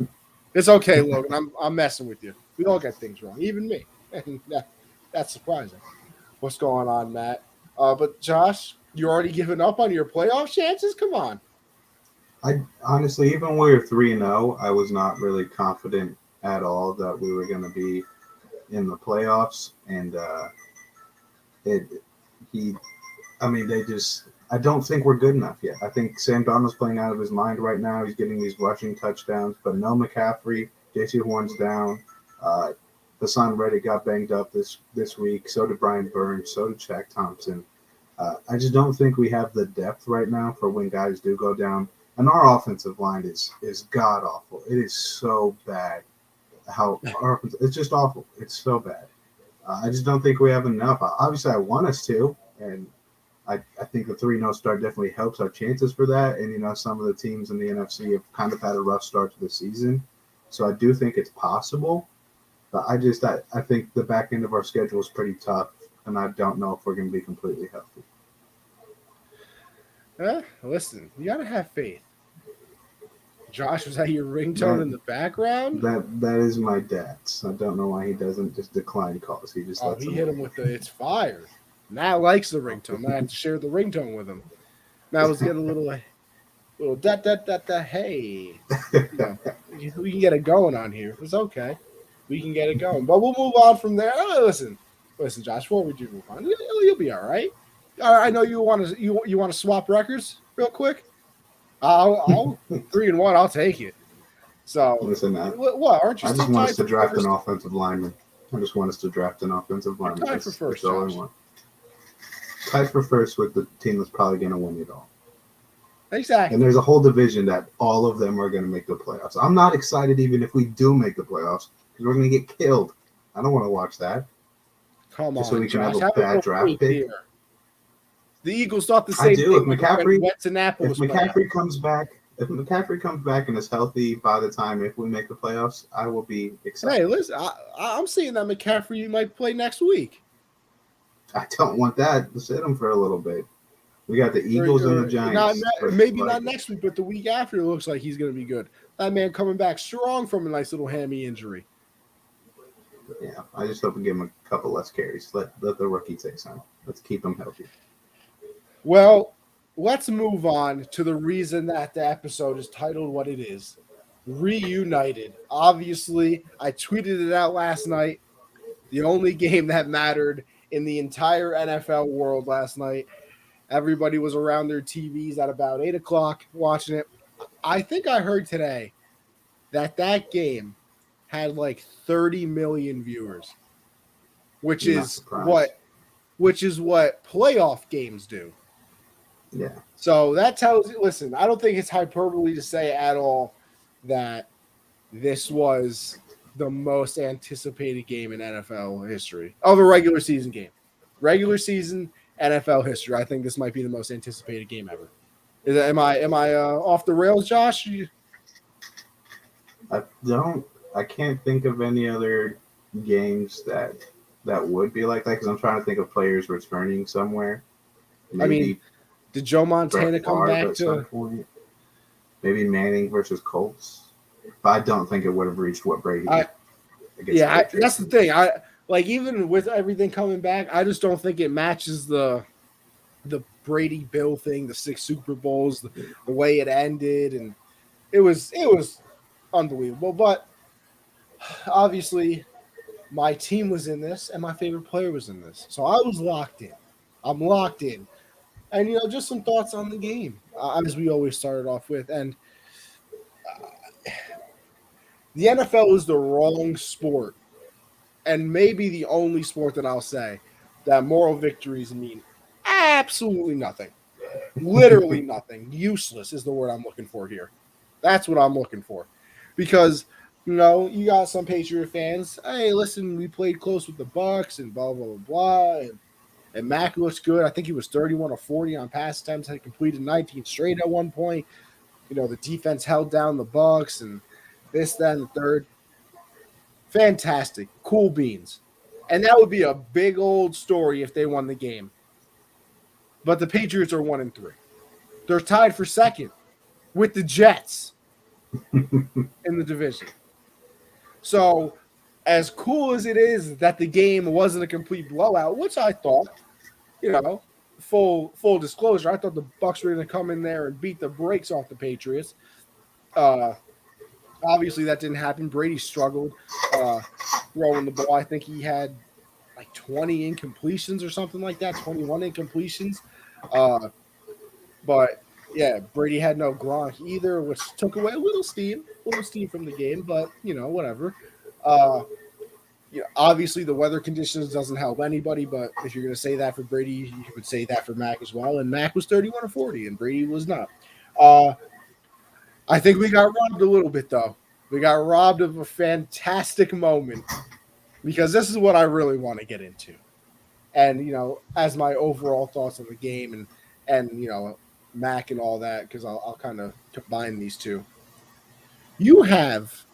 Speaker 1: It's okay, Logan. I'm messing with you. We all get things wrong, even me. And that's surprising. What's going on, Matt? But Josh, you already given up on your playoff chances? Come on.
Speaker 2: I honestly, even when we were 3-0, I was not really confident at all that we were going to be in the playoffs. And I don't think we're good enough yet. I think Sam Darnold's playing out of his mind right now. He's getting these rushing touchdowns, but no McCaffrey. J.C. Horn's down. Hassan Reddick got banged up this week. So did Brian Burns. So did Shaq Thompson. I just don't think we have the depth right now for when guys do go down. And our offensive line is god awful. It is so bad. It's just awful. It's so bad. I just don't think we have enough. Obviously, I want us to, and I think the 3-0 start definitely helps our chances for that. And some of the teams in the NFC have kind of had a rough start to the season, so I do think it's possible. But I think the back end of our schedule is pretty tough, and I don't know if we're going to be completely healthy.
Speaker 1: Listen, you gotta have faith. Josh, was that your ringtone in the background?
Speaker 2: That is my dad's. I don't know why he doesn't just decline calls. He just lets
Speaker 1: hit him with the "it's fire." Matt likes the ringtone. I had to share the ringtone with him. Matt was getting a little da. Hey, we can get it going on here. It's okay. We can get it going, but we'll move on from there. Listen, Josh. Before we do move on, you'll be all right. I know you want to swap records real quick. I'll 3-1. I'll take it. So
Speaker 2: listen, Matt.
Speaker 1: What aren't you?
Speaker 2: I just want us to draft an offensive lineman. I just want us to draft an offensive lineman.
Speaker 1: Tied for first.
Speaker 2: That's all I want. Tied for first with the team that's probably going to win it all.
Speaker 1: Exactly.
Speaker 2: And there's a whole division that all of them are going to make the playoffs. I'm not excited even if we do make the playoffs because we're going to get killed. I don't want to watch that.
Speaker 1: Come on,
Speaker 2: so we can
Speaker 1: Josh,
Speaker 2: have a bad draft pick.
Speaker 1: Here. The Eagles thought the same
Speaker 2: I do.
Speaker 1: thing.
Speaker 2: If McCaffrey comes back and is healthy by the time if we make the playoffs, I will be excited.
Speaker 1: Hey, listen, I'm seeing that McCaffrey might play next week.
Speaker 2: I don't want that. Let's hit him for a little bit. We got the Eagles and the Giants.
Speaker 1: Not next week, but the week after, it looks like he's going to be good. That man coming back strong from a nice little hammy injury.
Speaker 2: Yeah, I just hope we give him a couple less carries. Let the rookie take some. Let's keep him healthy.
Speaker 1: Well, let's move on to the reason that the episode is titled what it is. Reunited. Obviously, I tweeted it out last night. The only game that mattered in the entire NFL world last night. Everybody was around their TVs at about 8 o'clock watching it. I think I heard today that game had like 30 million viewers, which is what playoff games do.
Speaker 2: Yeah.
Speaker 1: So that tells you, listen, I don't think it's hyperbole to say at all that this was the most anticipated game in NFL history of a regular season game. Regular season NFL history. I think this might be the most anticipated game ever. Am I off the rails, Josh?
Speaker 2: I can't think of any other games that would be like that because I'm trying to think of players returning somewhere. Maybe
Speaker 1: did Joe Montana come back to some
Speaker 2: point? Maybe Manning versus Colts. But I don't think it would have reached what Brady.
Speaker 1: That's the thing. Even with everything coming back, I just don't think it matches the Brady Bill thing, the 6 Super Bowls, the way it ended, and it was unbelievable. But obviously, my team was in this, and my favorite player was in this, so I was locked in. I'm locked in. And, just some thoughts on the game, as we always started off with. And the NFL is the wrong sport, and maybe the only sport that I'll say that moral victories mean absolutely nothing. Literally nothing. Useless is the word I'm looking for here. That's what I'm looking for. Because, you got some Patriot fans. Hey, listen, we played close with the Bucs and blah, blah, blah, blah. And Mac looks good. I think he was 31 or 40 on pass attempts, had completed 19 straight at one point. The defense held down the Bucs and this, that, and the third. Fantastic. Cool beans. And that would be a big old story if they won the game. But the Patriots are 1-3. They're tied for second with the Jets in the division. So, as cool as it is that the game wasn't a complete blowout, which I thought, full disclosure, I thought the Bucs were going to come in there and beat the brakes off the Patriots. Obviously, that didn't happen. Brady struggled throwing the ball. I think he had like 20 incompletions or something like that, 21 incompletions. But, yeah, Brady had no Gronk either, which took away a little steam from the game, but, whatever. Obviously, the weather conditions doesn't help anybody, but if you're going to say that for Brady, you could say that for Mac as well. And Mac was 31 or 40, and Brady was not. I think we got robbed a little bit, though. We got robbed of a fantastic moment because this is what I really want to get into. And, as my overall thoughts on the game and Mac and all that, because I'll kind of combine these two. You have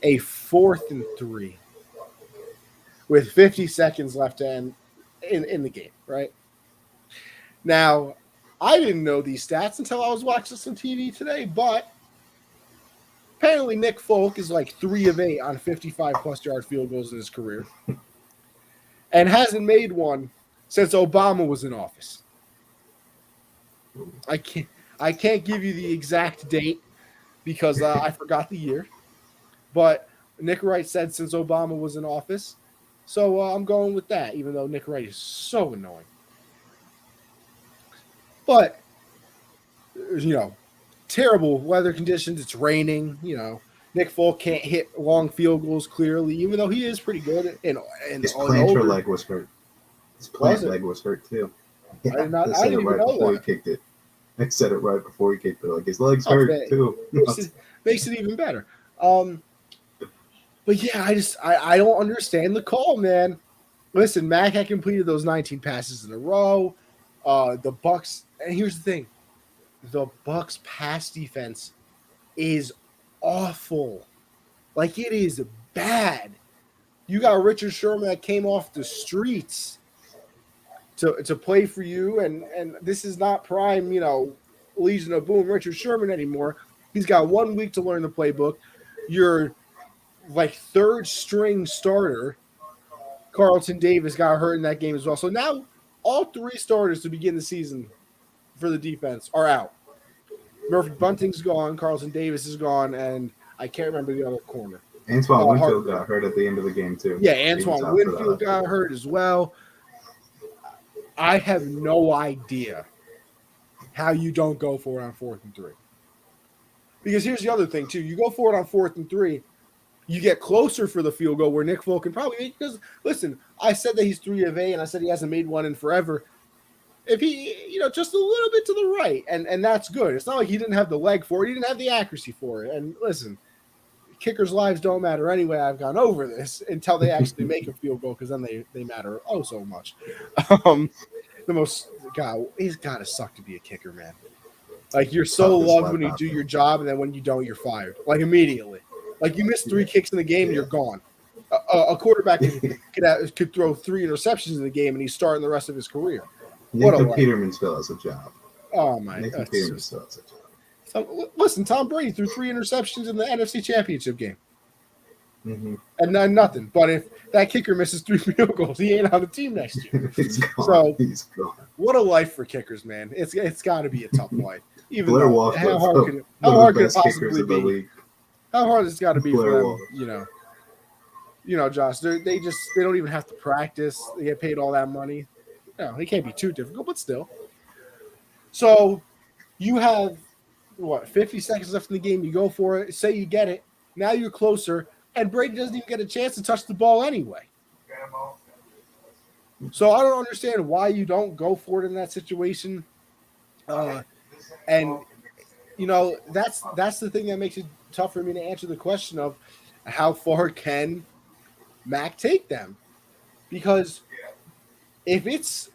Speaker 1: a 4th and 3 with 50 seconds left to end in the game, right? Now, I didn't know these stats until I was watching some TV today, but apparently Nick Folk is like 3 of 8 on 55-plus yard field goals in his career and hasn't made one since Obama was in office. I can't give you the exact date because I forgot the year, but Nick Wright said since Obama was in office, so I'm going with that, even though Nick Wright is so annoying. But, terrible weather conditions. It's raining. Nick Folk can't hit long field goals clearly, even though he is pretty good. And
Speaker 2: his plantar leg was hurt. His plant leg was hurt too. Yeah,
Speaker 1: I didn't even know
Speaker 2: before
Speaker 1: that.
Speaker 2: He kicked it. I said it right before he kicked it. Like his legs hurt too.
Speaker 1: Makes it even better. But yeah, I don't understand the call, man. Listen, Mac had completed those 19 passes in a row. The Bucs, and here's the thing: the Bucs pass defense is awful. Like, it is bad. You got Richard Sherman that came off the streets to play for you, and this is not prime, Legion of Boom Richard Sherman anymore. He's got 1 week to learn the playbook. Your like 3rd string starter, Carlton Davis, got hurt in that game as well. So now all 3 starters to begin the season for the defense are out. Murphy Bunting's gone, Carlton Davis is gone, and I can't remember the other corner.
Speaker 2: Antoine Winfield got hurt at the end of the game too.
Speaker 1: Yeah, Antoine Winfield got hurt as well. I have no idea how you don't go for it on 4th and 3. Because here's the other thing, too. You go for it on 4th and 3, you get closer for the field goal where Nick Folk can probably make. Because, listen, I said that he's 3 of 8, and I said he hasn't made one in forever. If he, just a little bit to the right, and that's good. It's not like he didn't have the leg for it. He didn't have the accuracy for it. And, listen, kickers' lives don't matter anyway. I've gone over this until they actually make a field goal because then they matter so much. He's got to suck to be a kicker, man. Like, you're so loved when you do your job, and then when you don't, you're fired. Like, immediately. Like, you miss 3 kicks in the game, and you're gone. A quarterback could throw 3 interceptions in the game, and he's starting the rest of his career.
Speaker 2: Nathan Peterman still has a job.
Speaker 1: Oh, my God.
Speaker 2: Nathan Peterman still has a job.
Speaker 1: So, listen, Tom Brady threw 3 interceptions in the NFC Championship game.
Speaker 2: Mm-hmm.
Speaker 1: And then nothing. But if that kicker misses 3 field goals, he ain't on the team next year.
Speaker 2: He's gone.
Speaker 1: So,
Speaker 2: he's gone.
Speaker 1: What a life for kickers, man. It's got to be a tough life. Even
Speaker 2: Blair
Speaker 1: though,
Speaker 2: Walsh,
Speaker 1: how hard could it possibly be?
Speaker 2: League.
Speaker 1: How hard it's got to be
Speaker 2: Blair
Speaker 1: for them,
Speaker 2: Walsh.
Speaker 1: Josh. They don't even have to practice. They get paid all that money. It can't be too difficult, but still. So you have, 50 seconds left in the game. You go for it. Say you get it. Now you're closer, and Brady doesn't even get a chance to touch the ball anyway. So I don't understand why you don't go for it in that situation. And that's the thing that makes it tough for me to answer the question of how far can Mac take them, because if it's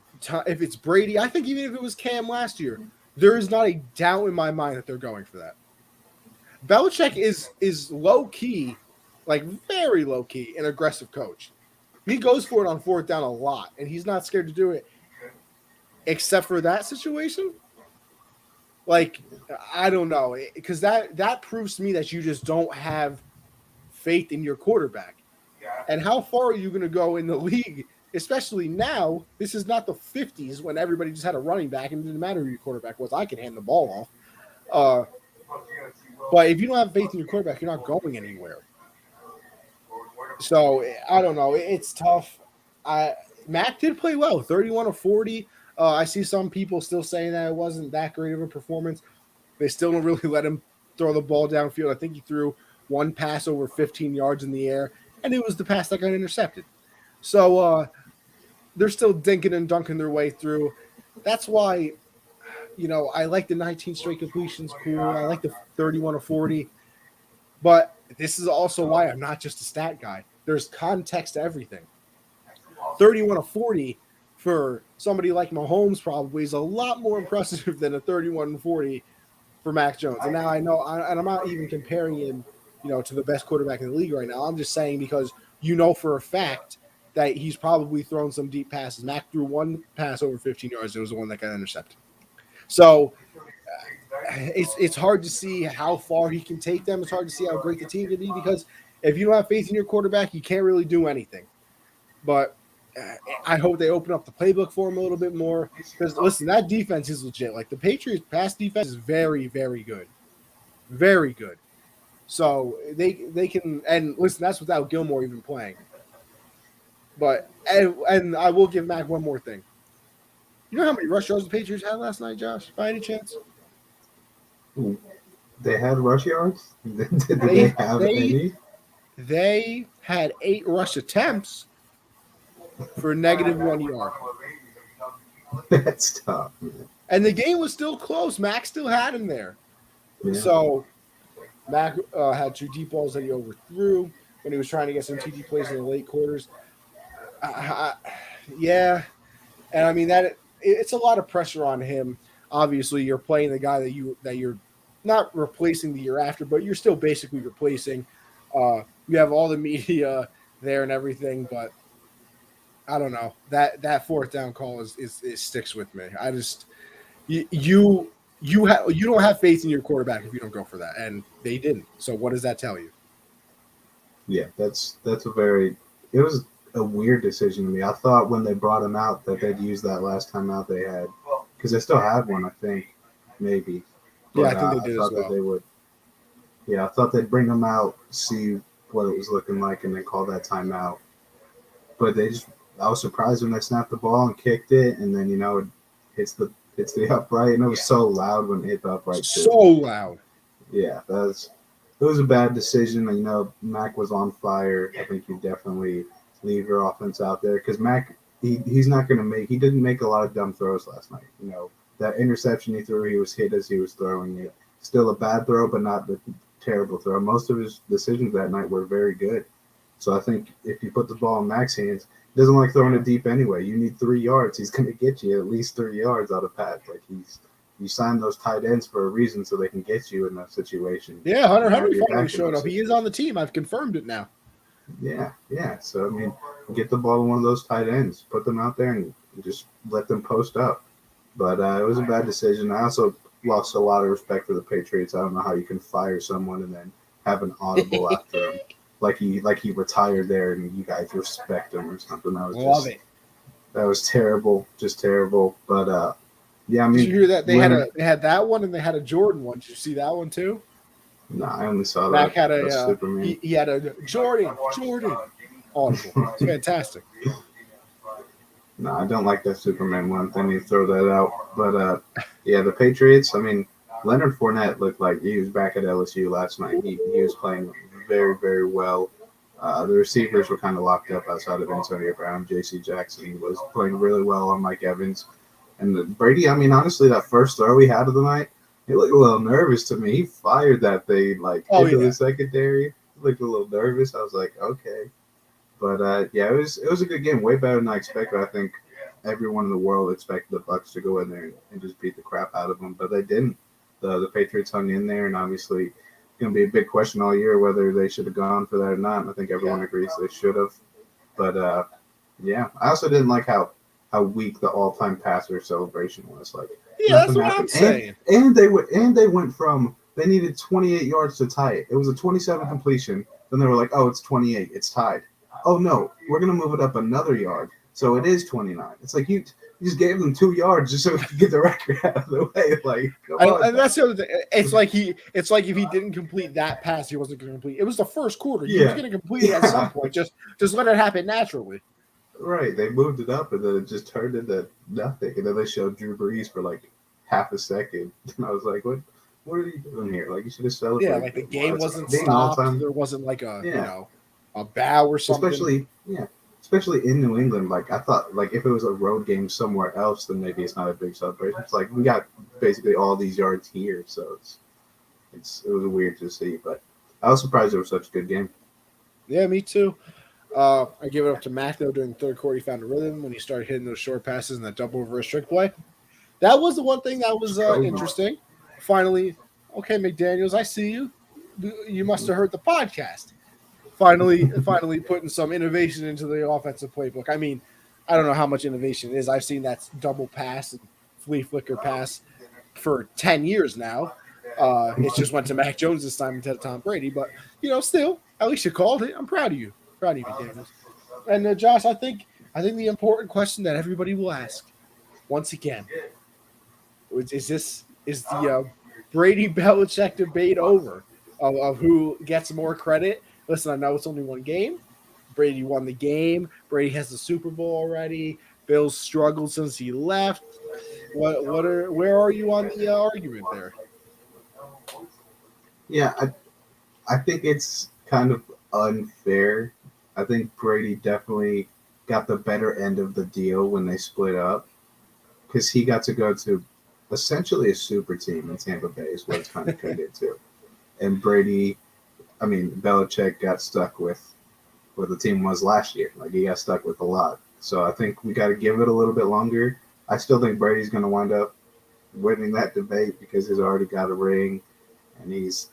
Speaker 1: Brady, I think even if it was Cam last year, there is not a doubt in my mind that they're going for that. Belichick is low key, like very low key, an aggressive coach. He goes for it on fourth down a lot, and he's not scared to do it, except for that situation. Like, I don't know, because that proves to me that you just don't have faith in your quarterback. And how far are you going to go in the league, especially now? This is not the 50s when everybody just had a running back and it didn't matter who your quarterback was. I could hand the ball off. But if you don't have faith in your quarterback, you're not going anywhere. So I don't know. It's tough. Mac did play well, 31 of 40. I see some people still saying that it wasn't that great of a performance. They still don't really let him throw the ball downfield. I think he threw one pass over 15 yards in the air, and it was the pass that got intercepted. So they're still dinking and dunking their way through. That's why, I like the 19 straight completions. Cool. I like the 31 of 40. But this is also why I'm not just a stat guy. There's context to everything. 31 of 40 for somebody like Mahomes probably is a lot more impressive than a 31 and 40 for Mac Jones. And now I know, and I'm not even comparing him, to the best quarterback in the league right now. I'm just saying because for a fact that he's probably thrown some deep passes. Mac threw one pass over 15 yards. It was the one that got intercepted. So it's hard to see how far he can take them. It's hard to see how great the team can be, because if you don't have faith in your quarterback, you can't really do anything. But I hope they open up the playbook for him a little bit more, because listen, that defense is legit. Like, the Patriots pass defense is very, very good. Very good. So they can, and listen, that's without Gilmore even playing. But and I will give Mac one more thing. You know how many rush yards the Patriots had last night, Josh, by any chance?
Speaker 2: They had rush yards? Did they have any?
Speaker 1: They had 8 rush attempts for -1 yard.
Speaker 2: That's tough, man.
Speaker 1: And the game was still close. Mac still had him there. Yeah. So Mac had 2 deep balls that he overthrew when he was trying to get some TD plays in the late quarters. Yeah. And I mean, it's a lot of pressure on him. Obviously, you're playing the guy that you're not replacing the year after, but you're still basically replacing. You have all the media there and everything, but I don't know, that fourth down call is sticks with me. I just you don't have faith in your quarterback if you don't go for that, and they didn't. So what does that tell you?
Speaker 2: Yeah, it was a weird decision to me. I thought when they brought him out that they'd use that last time out they had, because they still had one, I think, maybe. But,
Speaker 1: yeah, I think they did as well.
Speaker 2: They would. Yeah, I thought they'd bring him out, see what it was looking like, and then call that timeout. But I was surprised when they snapped the ball and kicked it, and then it hits the upright, and it was so loud when it hit the upright too.
Speaker 1: So loud.
Speaker 2: Yeah, it was a bad decision. Mac was on fire. I think you definitely leave your offense out there, because Mac, he's not going to he didn't make a lot of dumb throws last night. That interception he threw, he was hit as he was throwing it. Still a bad throw, but not the terrible throw. Most of his decisions that night were very good. So I think if you put the ball in Mac's hands, he doesn't like throwing it deep anyway. You need 3 yards. He's going to get you at least 3 yards out of pads. Like, you sign those tight ends for a reason, so they can get you in that situation.
Speaker 1: Yeah, Hunter Henry finally showed up. He is on the team. I've confirmed it now.
Speaker 2: Yeah. So, I mean, get the ball to one of those tight ends. Put them out there and just let them post up. But it was a bad decision. I also lost a lot of respect for the Patriots. I don't know how you can fire someone and then have an audible after him. Like he retired there and you guys respect him or something. That was terrible. Just terrible. But, yeah, I mean. Did
Speaker 1: you hear that? They had that one and they had a Jordan one. Did you see that one too?
Speaker 2: No, I only saw
Speaker 1: Mac
Speaker 2: that.
Speaker 1: Had he had a Jordan audible. It's fantastic.
Speaker 2: No, I don't like that Superman one. They need to throw that out. But yeah, the Patriots. I mean, Leonard Fournette looked like he was back at LSU last night. He was playing very very well. The receivers were kind of locked up outside of Antonio Brown. J.C. Jackson was playing really well on Mike Evans. And Brady, I mean, honestly, that first throw he had of the night, he looked a little nervous to me. He fired that thing like into the secondary. He looked a little nervous. I was like, okay. But yeah, it was a good game, way better than I expected. I think everyone in the world expected the Bucks to go in there and just beat the crap out of them, but they didn't. The Patriots hung in there, and obviously, it's going to be a big question all year whether they should have gone for that or not. And I think everyone agrees they should have. But yeah, I also didn't like how weak the all-time passer celebration was. Like,
Speaker 1: yeah, that's what I'm saying.
Speaker 2: And they went from they needed 28 yards to tie it. It was a 27 completion. Then they were like, oh, it's 28, it's tied. Oh no, we're gonna move it up another yard, so it is 29. It's like you just gave them 2 yards just so we could get the record out of the way. Like,
Speaker 1: and that's the other thing. It's like if he didn't complete that pass, he wasn't going to complete. It was the first quarter. He was going to complete it at some point. Just let it happen naturally.
Speaker 2: Right. They moved it up, and then it just turned into nothing. And then they showed Drew Brees for like half a second, and I was like, what? What are you doing here? Like, you should have celebrated.
Speaker 1: Yeah, like the game wasn't stopped. There wasn't like a bow or something.
Speaker 2: Especially in New England. Like, I thought, like, if it was a road game somewhere else, then maybe it's not a big celebration. It's like we got basically all these yards here, so it was weird to see. But I was surprised it was such a good game.
Speaker 1: Yeah, me too. I give it up to Mac though. During the third quarter, he found a rhythm when he started hitting those short passes and that double reverse trick play. That was the one thing that was interesting. Finally, okay, McDaniels, I see you. You must have heard the podcast. Finally putting some innovation into the offensive playbook. I mean, I don't know how much innovation it is. I've seen that double pass and flea flicker pass for 10 years now. It just went to Mac Jones this time instead of Tom Brady. But, still, at least you called it. I'm proud of you. Proud of you, McDaniels. And, Josh, I think the important question that everybody will ask, once again, is the Brady-Belichick debate over of who gets more credit? Listen, I know it's only one game. Brady won the game. Brady has the Super Bowl already. Bill's struggled since he left. Where are you on the argument there?
Speaker 2: Yeah, I think it's kind of unfair. I think Brady definitely got the better end of the deal when they split up because he got to go to essentially a super team in Tampa Bay is what it's kind of turned into. And Belichick got stuck with what the team was last year. Like, he got stuck with a lot. So I think we got to give it a little bit longer. I still think Brady's going to wind up winning that debate because he's already got a ring and he's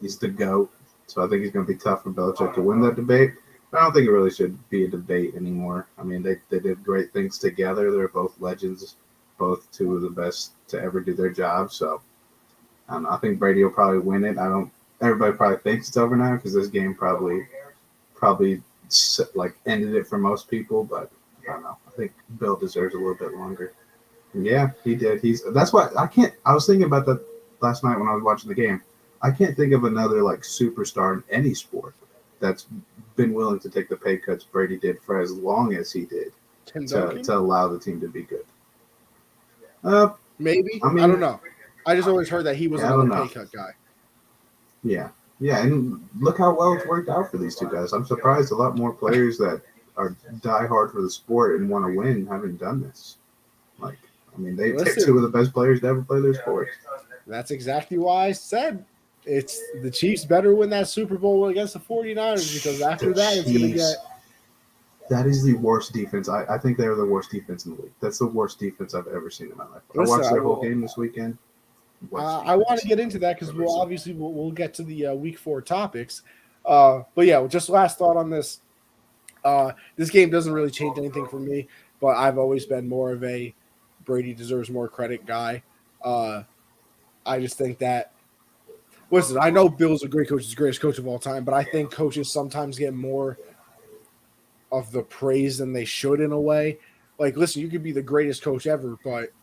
Speaker 2: the GOAT. So I think it's going to be tough for Belichick to win that debate. But I don't think it really should be a debate anymore. I mean, they did great things together. They're both legends, both two of the best to ever do their job. So I think Brady will probably win it. Everybody probably thinks it's over now because this game probably like ended it for most people, but I don't know. I think Bill deserves a little bit longer. And yeah, he did. That's why I was thinking about that last night when I was watching the game. I can't think of another like superstar in any sport that's been willing to take the pay cuts Brady did for as long as he did to allow the team to be good.
Speaker 1: Maybe. I don't know. I just always heard that he was a pay cut guy.
Speaker 2: Yeah, and look how well it's worked out for these two guys. I'm surprised a lot more players that are diehard for the sport and want to win haven't done this. Like, I mean, they're two of the best players to ever play their sport.
Speaker 1: That's exactly why I said it's the Chiefs better win that Super Bowl against the 49ers because after that it's going to get –
Speaker 2: that is the worst defense. I think they're the worst defense in the league. That's the worst defense I've ever seen in my life. I watched their whole game this weekend.
Speaker 1: I want to get into that because we'll get to the Week 4 topics. But yeah, just last thought on this. This game doesn't really change anything for me, but I've always been more of a Brady deserves more credit guy. I just think that – listen, I know Bill's a great coach. He's the greatest coach of all time, but I think coaches sometimes get more of the praise than they should in a way. Like, listen, you could be the greatest coach ever, but –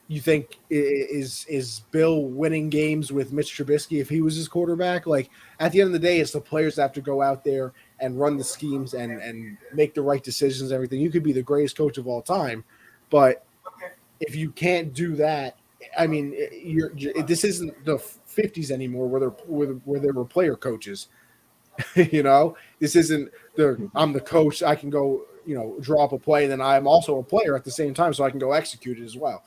Speaker 1: you think is Bill winning games with Mitch Trubisky if he was his quarterback? Like, at the end of the day, it's the players that have to go out there and run the schemes and make the right decisions and everything. You could be the greatest coach of all time, but if you can't do that, I mean, this isn't the 50s anymore where there were player coaches. This isn't I'm the coach. I can go, draw up a play, and then I'm also a player at the same time, so I can go execute it as well.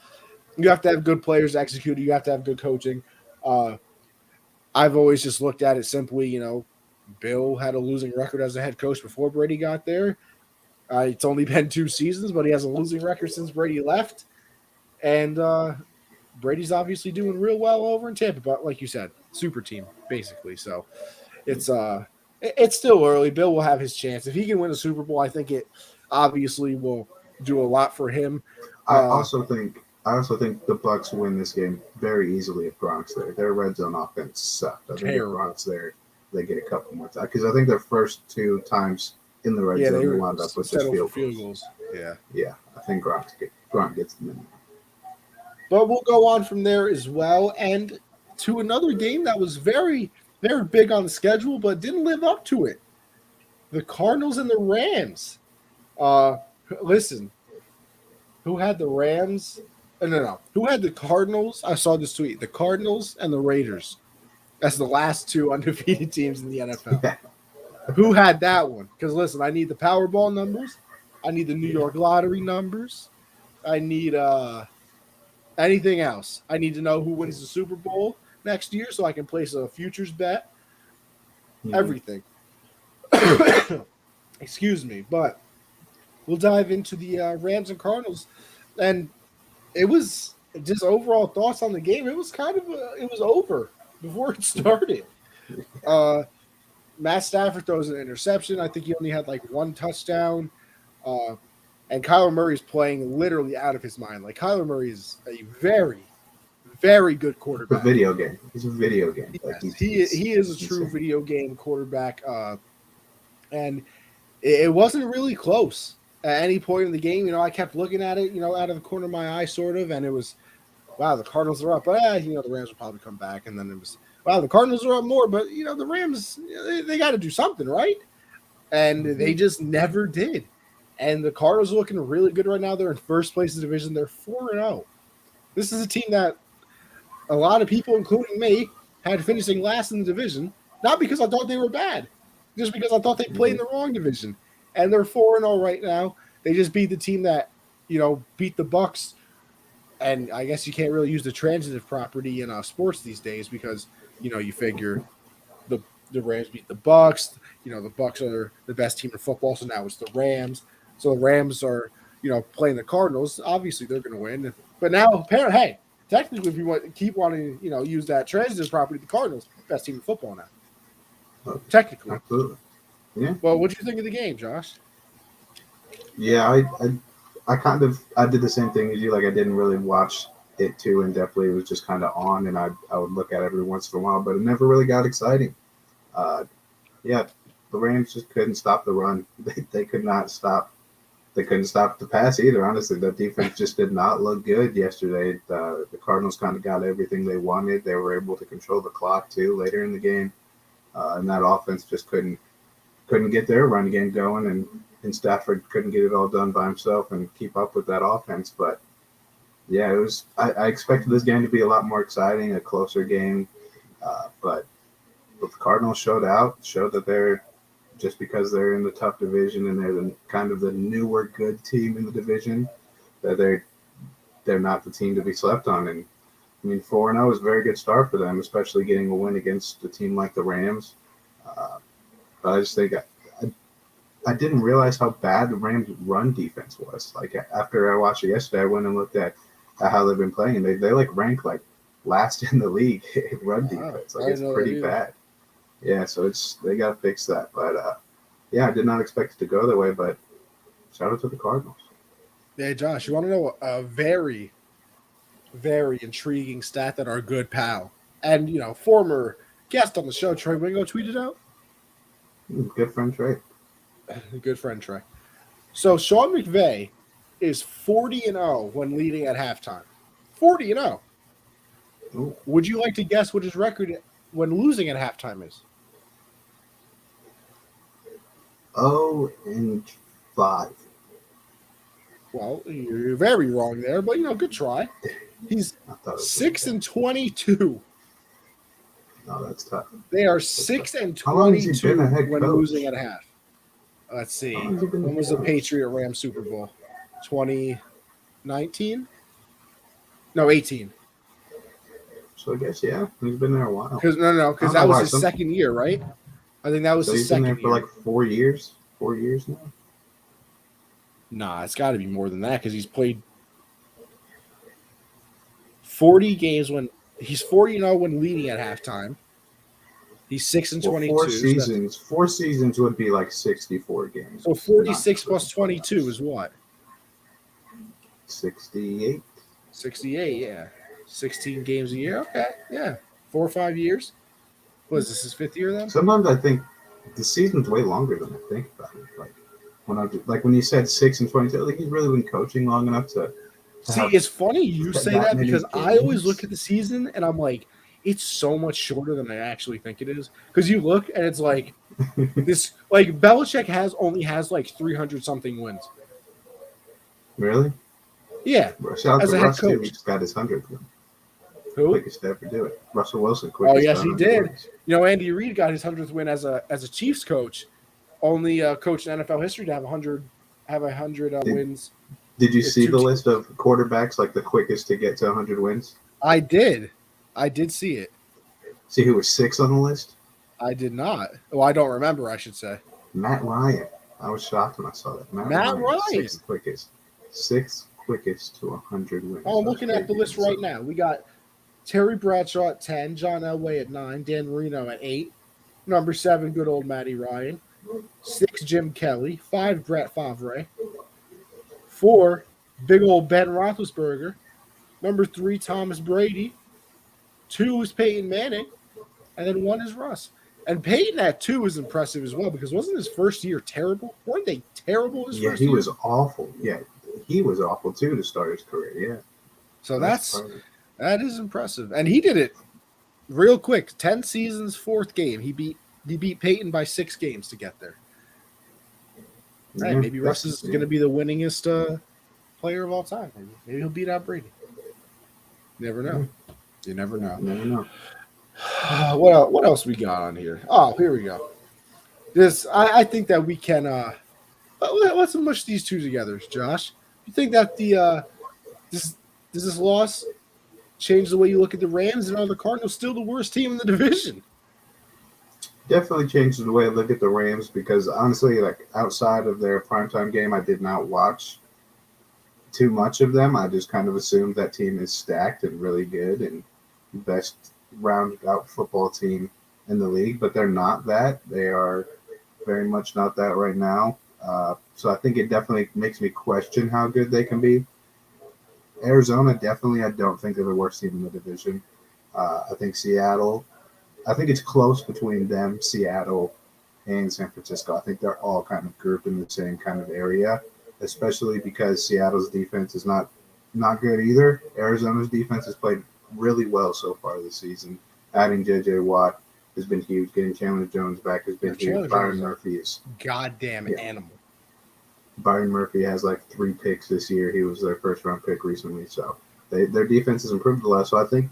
Speaker 1: You have to have good players to execute it. You have to have good coaching. I've always just looked at it simply, Bill had a losing record as a head coach before Brady got there. It's only been 2 seasons, but he has a losing record since Brady left. And Brady's obviously doing real well over in Tampa, but like you said, super team, basically. So it's still early. Bill will have his chance. If he can win a Super Bowl, I think it obviously will do a lot for him.
Speaker 2: I also think the Bucs win this game very easily if Gronk's there. Their red zone offense sucked. I think if Gronk's there, they get a couple more times. Because I think their first 2 times in the red zone they wound up with just field goals. Yeah. I think Gronk gets them in.
Speaker 1: But we'll go on from there as well, and to another game that was very, very big on the schedule, but didn't live up to it. The Cardinals and the Rams. Listen, who had the Rams? No. Who had the Cardinals? I saw this tweet. The Cardinals and the Raiders as the last 2 undefeated teams in the NFL. Who had that one? Because, listen, I need the Powerball numbers. I need the New York Lottery numbers. I need anything else. I need to know who wins the Super Bowl next year so I can place a futures bet. Everything. Excuse me. But we'll dive into the Rams and Cardinals. And it was just overall thoughts on the game. It was it was over before it started. Matt Stafford throws an interception. I think he only had 1 touchdown. And Kyler Murray's playing literally out of his mind. Kyler Murray is a very, very good quarterback.
Speaker 2: It's a video game. He's a video game.
Speaker 1: He is a true video game quarterback. And it wasn't really close at any point in the game. I kept looking at it, out of the corner of my eye, sort of, and it was, wow, the Cardinals are up. But, the Rams will probably come back. And then it was, wow, the Cardinals are up more. But, the Rams, they got to do something, right? And they just never did. And the Cardinals are looking really good right now. They're in first place in the division. They're 4-0. This is a team that a lot of people, including me, had finishing last in the division. Not because I thought they were bad, just because I thought they played in the wrong division. And they're 4-0 right now. They just beat the team that, beat the Bucs. And I guess you can't really use the transitive property in sports these days because, you figure the Rams beat the Bucs. The Bucs are the best team in football, so now it's the Rams. So the Rams are, playing the Cardinals. Obviously, they're going to win. But now, apparently, hey, technically, if you keep wanting to, use that transitive property, the Cardinals, best team in football now. Technically.
Speaker 2: Absolutely. Yeah.
Speaker 1: Well, what do you think of the game, Josh?
Speaker 2: Yeah, I did the same thing as you. I didn't really watch it too in-depthly. It was just kind of on, and I would look at it every once in a while, but it never really got exciting. The Rams just couldn't stop the run. They could not stop. They couldn't stop the pass either. Honestly, the defense just did not look good yesterday. The Cardinals kind of got everything they wanted. They were able to control the clock too later in the game, and that offense just couldn't get their run game going. And Stafford couldn't get it all done by himself and keep up with that offense. But yeah, it was. I expected this game to be a lot more exciting, a closer game, but the Cardinals showed that they're, just because they're in the tough division and they're kind of the newer good team in the division, that they're not the team to be slept on. And I mean, 4-0 is a very good start for them, especially getting a win against a team like the Rams. But I just think I didn't realize how bad the Rams' run defense was. After I watched it yesterday, I went and looked at how they've been playing. They rank last in the league in run defense. It's pretty bad. Yeah, so they got to fix that. But, I did not expect it to go that way, but shout out to the Cardinals.
Speaker 1: Hey, Josh, you want to know a very, very intriguing stat that our good pal and, former guest on the show, Trey Wingo, tweeted out?
Speaker 2: Good friend, Trey.
Speaker 1: Good friend, Trey. So Sean McVay is 40-0 when leading at halftime. 40-0.
Speaker 2: Ooh.
Speaker 1: Would you like to guess what his record when losing at halftime is?
Speaker 2: 0-5.
Speaker 1: Well, you're very wrong there, but good try. He's
Speaker 2: I thought it was
Speaker 1: 6-22.
Speaker 2: No, that's tough.
Speaker 1: They are
Speaker 2: That's
Speaker 1: 6-22
Speaker 2: How long has he been a head
Speaker 1: when
Speaker 2: coach?
Speaker 1: losing at half. Let's see.
Speaker 2: How long has he been a
Speaker 1: When was
Speaker 2: head
Speaker 1: the
Speaker 2: coach?
Speaker 1: Patriot Rams Super Bowl? 2019? No, 18.
Speaker 2: So I guess he's been there a while.
Speaker 1: Because
Speaker 2: I
Speaker 1: because
Speaker 2: don't
Speaker 1: that
Speaker 2: know
Speaker 1: was
Speaker 2: why
Speaker 1: his
Speaker 2: some-
Speaker 1: second year, right? I think that was
Speaker 2: So
Speaker 1: his
Speaker 2: he's been there
Speaker 1: second
Speaker 2: for
Speaker 1: year.
Speaker 2: like 4 years. 4 years now.
Speaker 1: Nah, it's got to be more than that because he's played 40 games when he's 40-0 when leading at halftime. He's 6-22.
Speaker 2: Well, 4 seasons. 4 seasons would be like 64 games.
Speaker 1: So 46 plus 22 is what?
Speaker 2: 68.
Speaker 1: 68, yeah. 16 games a year. Okay, yeah. 4 or 5 years. Was this his 5th year then?
Speaker 2: Sometimes I think the season's way longer than I think about it. When you said 6-22, like he's really been coaching long enough to
Speaker 1: See,
Speaker 2: have
Speaker 1: it's funny you say that
Speaker 2: many
Speaker 1: because I always
Speaker 2: games.
Speaker 1: look at the season and I'm like, it's so much shorter than I actually think it is. Because you look and it's like this, like Belichick only has like 300 something wins.
Speaker 2: Really?
Speaker 1: Yeah,
Speaker 2: Shout out
Speaker 1: as
Speaker 2: to
Speaker 1: a head
Speaker 2: Russ too. He
Speaker 1: coach.
Speaker 2: just got his 100th win.
Speaker 1: Who?
Speaker 2: Quickest to ever do it. Russell Wilson. Quickest
Speaker 1: Oh yes,
Speaker 2: to
Speaker 1: he
Speaker 2: 100
Speaker 1: did.
Speaker 2: wins.
Speaker 1: Andy Reid got his 100th win as a Chiefs coach. Only coach in NFL history to have 100 wins.
Speaker 2: Did you see the
Speaker 1: teams.
Speaker 2: list of quarterbacks like the quickest to get to 100 wins?
Speaker 1: I did see it.
Speaker 2: See who was 6 on the list?
Speaker 1: I did not. Well, I don't remember, I should say.
Speaker 2: Matt Ryan. I was shocked when I saw that.
Speaker 1: Matt Ryan.
Speaker 2: 6th quickest. 6th quickest to 100 wins.
Speaker 1: Oh, I'm looking at the list right now. We got Terry Bradshaw at 10, John Elway at 9, Dan Marino at 8, number 7, good old Matty Ryan, 6, Jim Kelly, 5, Brett Favre, 4, big old Ben Roethlisberger, number 3, Thomas Brady, 2 is Peyton Manning, and then 1 is Russ. And Peyton at 2 is impressive as well because wasn't his first year terrible? Weren't they terrible his first year?
Speaker 2: Yeah, he was awful. Yeah, he was awful too to start his career. Yeah.
Speaker 1: So that is impressive. And he did it real quick. 10 seasons, 4th game. He beat Peyton by 6 games to get there.
Speaker 2: Yeah,
Speaker 1: Hey, maybe Russ is going to be the winningest player of all time. Maybe he'll beat out Brady. You never know. You never know.
Speaker 2: You never know.
Speaker 1: What else we got on here? Oh, here we go. I think that we can let's mush these two together, Josh. You think that does this loss change the way you look at the Rams, and are the Cardinals still the worst team in the division?
Speaker 2: Definitely changes the way I look at the Rams because honestly, like outside of their primetime game, I did not watch too much of them. I just kind of assumed that team is stacked and really good and best rounded out football team in the league, but they're not that. They are very much not that right now. So I think it definitely makes me question how good they can be. Arizona, definitely, I don't think they're the worst team in the division. I think Seattle, I think it's close between them, Seattle, and San Francisco. I think they're all kind of grouped in the same kind of area, especially because Seattle's defense is not good either. Arizona's defense has played really well so far this season. Adding J.J. Watt has been huge. Getting Chandler Jones back has been huge. Byron Murphy is
Speaker 1: goddamn animal.
Speaker 2: Byron Murphy has like 3 picks this year. He was their first-round pick recently, so their defense has improved a lot. So I think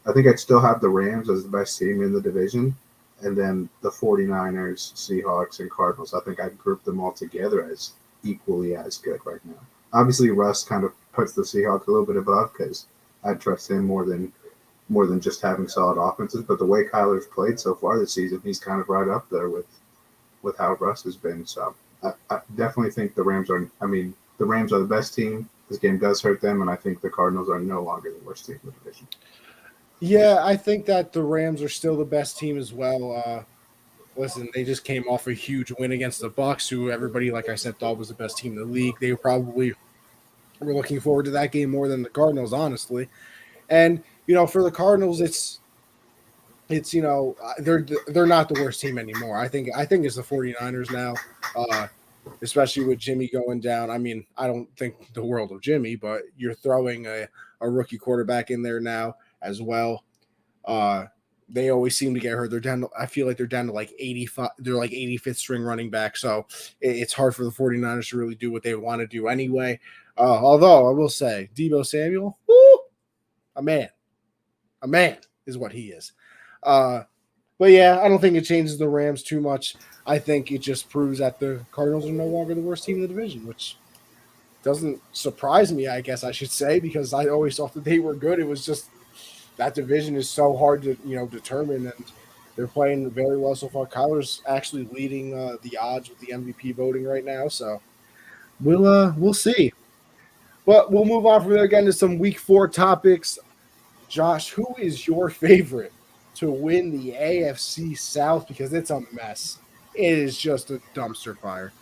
Speaker 2: I'd still have the Rams as the best team in the division, and then the 49ers, Seahawks, and Cardinals. I think I'd group them all together as equally as good right now. Obviously, Russ kind of puts the Seahawks a little bit above because I trust him more than just having solid offenses. But the way Kyler's played so far this season, he's kind of right up there with how Russ has been. So I definitely think the Rams are the best team. This game does hurt them, and I think the Cardinals are no longer the worst team in the division.
Speaker 1: Yeah, I think that the Rams are still the best team as well. Listen, they just came off a huge win against the Bucs, who everybody, like I said, thought was the best team in the league. They probably were looking forward to that game more than the Cardinals, honestly. And for the Cardinals, it's they're not the worst team anymore. I think it's the 49ers now, especially with Jimmy going down. I mean, I don't think the world of Jimmy, but you're throwing a rookie quarterback in there now as well. they always seem to get hurt. They're down. I feel like they're down to like 85. They're like 85th string running back. So it's hard for the 49ers to really do what they want to do anyway. Although I will say, Deebo Samuel, woo, a man is what he is. But yeah, I don't think it changes the Rams too much. I think it just proves that the Cardinals are no longer the worst team in the division, which doesn't surprise me, I guess I should say, because I always thought that they were good. It was just that division is so hard to determine, and they're playing very well so far. Kyler's actually leading the odds with the MVP voting right now, so we'll see. But we'll move on from there again to some Week 4 topics. Josh, who is your favorite to win the AFC South? Because it's a mess. It is just a dumpster fire.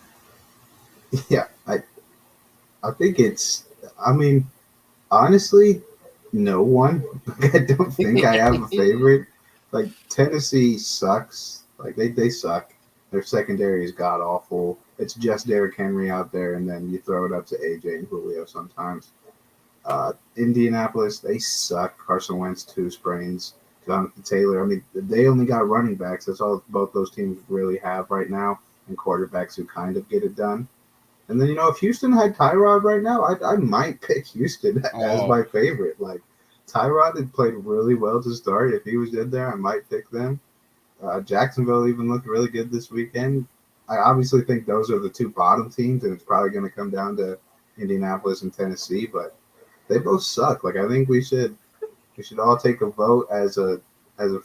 Speaker 2: Yeah, I think it's. I mean, honestly, no one. I don't think I have a favorite. Like Tennessee sucks. Like they suck. Their secondary is god awful. It's just Derrick Henry out there, and then you throw it up to AJ and Julio sometimes. Indianapolis, they suck. Carson Wentz, 2 sprains. Jonathan Taylor. I mean, they only got running backs. That's all both those teams really have right now, and quarterbacks who kind of get it done. And then, if Houston had Tyrod right now, I might pick Houston as my favorite. Like, Tyrod had played really well to start. If he was in there, I might pick them. Jacksonville even looked really good this weekend. I obviously think those are the 2 bottom teams, and it's probably going to come down to Indianapolis and Tennessee, but they both suck. Like, I think we should all take a vote as a